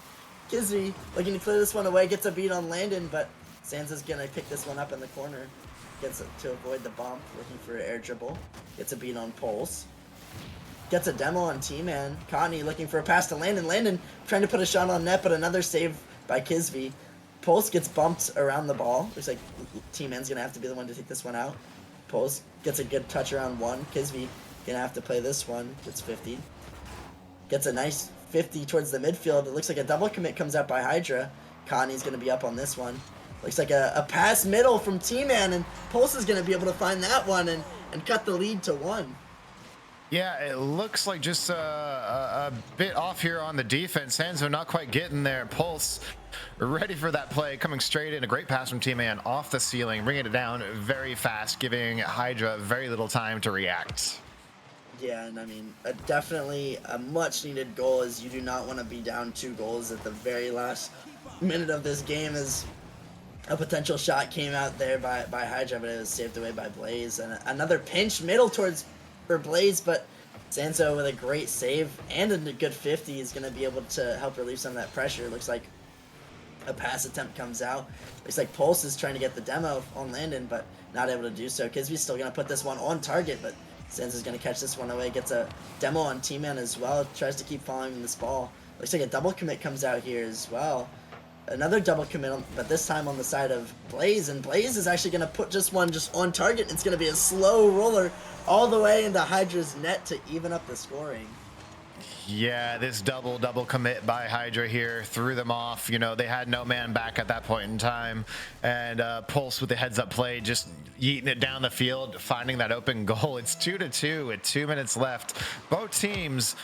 Kisby looking to clear this one away. Gets a beat on Landon, but Sansa's going to pick this one up in the corner. Gets it to avoid the bump. Looking for an air dribble. Gets a beat on Pulse. Gets a demo on Tman. Connie looking for a pass to Landon. Landon trying to put a shot on net, but another save by Kisby. Pulse gets bumped around the ball. Looks like T-Man's going to have to be the one to take this one out. Pulse gets a good touch around 1. Kisby going to have to play this one. Gets 50. Gets a nice 50 towards the midfield. It looks like a double commit comes out by Hydra. Connie's going to be up on this one. Looks like a pass middle from T-Man, and Pulse is going to be able to find that one and cut the lead to 1. Yeah, it looks like just a bit off here on the defense. Sanzo not quite getting there. Pulse ready for that play, coming straight in. A great pass from T-Man off the ceiling, bringing it down very fast, giving Hydra very little time to react. Yeah, and I mean, definitely a much-needed goal, as you do not want to be down 2 goals at the very last minute of this game, as a potential shot came out there by Hydra, but it was saved away by Blaze. And another pinch middle towards for Blaze, but Sanzo with a great save and a good 50 is going to be able to help relieve some of that pressure. Looks like a pass attempt comes out. Looks like Pulse is trying to get the demo on Landon, but not able to do so. Kisby's still going to put this one on target, but Sanzo's going to catch this one away. Gets a demo on T-Man as well. Tries to keep following this ball. Looks like a double commit comes out here as well. Another double commit, but this time on the side of Blaze, and Blaze is actually going to put just one on target. It's going to be a slow roller all the way into Hydra's net to even up the scoring. Yeah, this double commit by Hydra here threw them off. You know, they had no man back at that point in time. And Pulse with the heads up play, just yeeting it down the field, finding that open goal. It's 2-2 with 2 minutes left. Both teams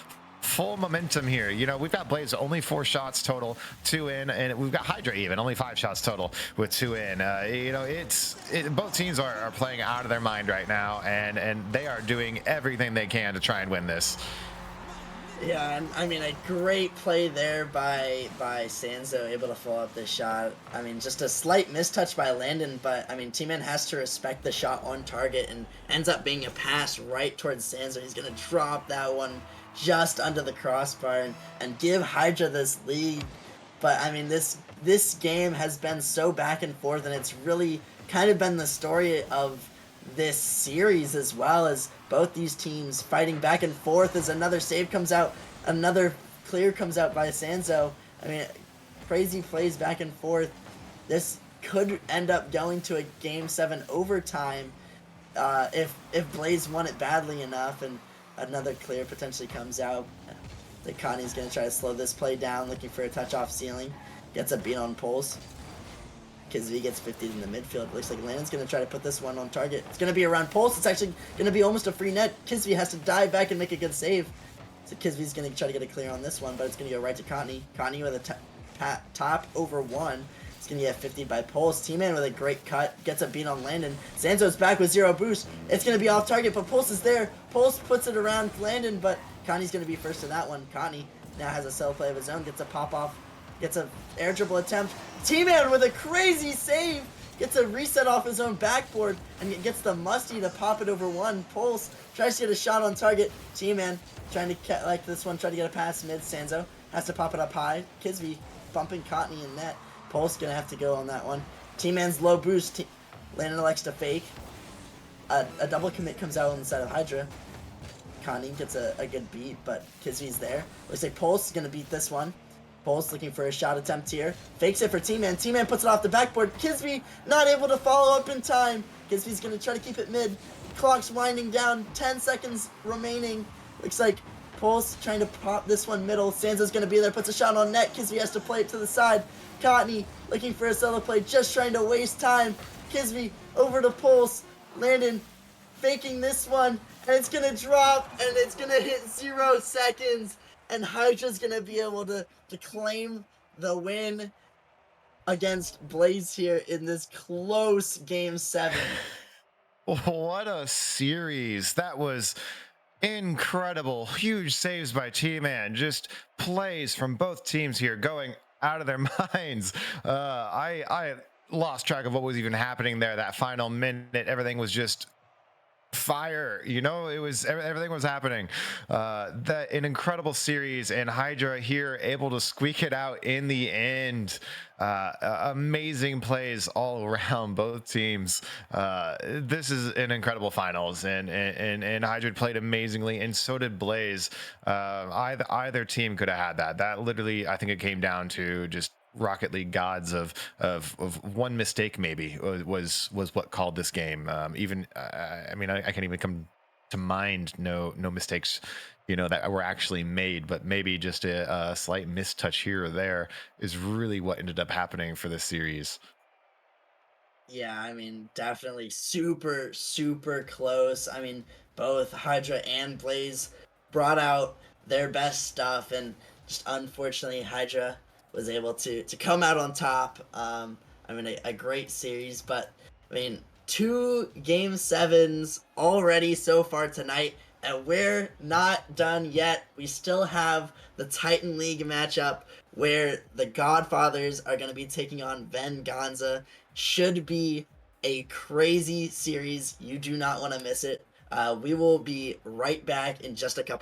full momentum here. You know, we've got Blaze only 4 shots total, 2 in, and we've got Hydra even only 5 shots total with 2 in. You know, both teams are playing out of their mind right now, and they are doing everything they can to try and win this. Yeah, and I mean a great play there by Sanzo, able to follow up this shot. I mean, just a slight mistouch by Landon, but I mean Tman has to respect the shot on target and ends up being a pass right towards Sanzo. He's gonna drop that one just under the crossbar and give Hydra this lead. But I mean this game has been so back and forth, and it's really kind of been the story of this series, as well as both these teams fighting back and forth as another save comes out, another clear comes out by Sanzo. I mean, crazy plays back and forth. This could end up going to a Game 7 overtime if Blaze won it badly enough, and another clear potentially comes out. The Connie's going to try to slow this play down, looking for a touch off ceiling. Gets a beat on Pulse. Kizzy gets 50 in the midfield. Looks like Landon's going to try to put this one on target. It's going to be around Pulse. It's actually going to be almost a free net. Kizzy has to dive back and make a good save. So Kizzy's going to try to get a clear on this one, but it's going to go right to Connie. Connie with a top over 1. It's going to get 50 by Pulse. Tman with a great cut. Gets a beat on Landon. Sanzo's back with 0 boost. It's going to be off target, but Pulse is there. Pulse puts it around Landon, but Connie's going to be first to that one. Connie now has a sell play of his own. Gets a pop off. Gets an air dribble attempt. Tman with a crazy save. Gets a reset off his own backboard and gets the musty to pop it over 1. Pulse tries to get a shot on target. Tman trying to like this one, try to get a pass mid. Sanzo has to pop it up high. Kisby bumping Cotney in net. Pulse gonna have to go on that one. Tman's low boost. Landon elects to fake. A double commit comes out on the side of Hydra. Connie gets a good beat, but Kisby's there. Looks like Pulse is gonna beat this one. Pulse looking for a shot attempt here. Fakes it for Tman. Tman puts it off the backboard. Kisby not able to follow up in time. Kisby's going to try to keep it mid. Clock's winding down. 10 seconds remaining. Looks like Pulse trying to pop this one middle. Sanzo's going to be there. Puts a shot on net. Kisby has to play it to the side. Cotney looking for a solo play. Just trying to waste time. Kisby over to Pulse. Landon faking this one. And it's going to drop. And it's going to hit 0 seconds. And Hydra's going to be able to claim the win against Blaze here in this close Game 7. What a series. That was incredible. Huge saves by Tman. Just plays from both teams here going out of their minds. I lost track of what was even happening there. That final minute, everything was just fire. You know, it was everything was happening. That an incredible series, and Hydra here able to squeak it out in the end. Amazing plays all around both teams. This is an incredible finals, and Hydra played amazingly, and so did Blaze. Either team could have had that. That literally, I think it came down to just Rocket League gods of one mistake maybe was what called this game. Even I mean, I can't even come to mind no mistakes, you know, that were actually made, but maybe just a slight mistouch here or there is really what ended up happening for this series. Yeah, I mean, definitely super, super close. I mean, both Hydra and Blaze brought out their best stuff, and just unfortunately, Hydra was able to come out on top. I mean, a great series, but I mean, 2 Game 7s already so far tonight, and we're not done yet. We still have the Titan League matchup where the Godfathers are going to be taking on Venganza. Should be a crazy series. You do not want to miss it. We will be right back in just a couple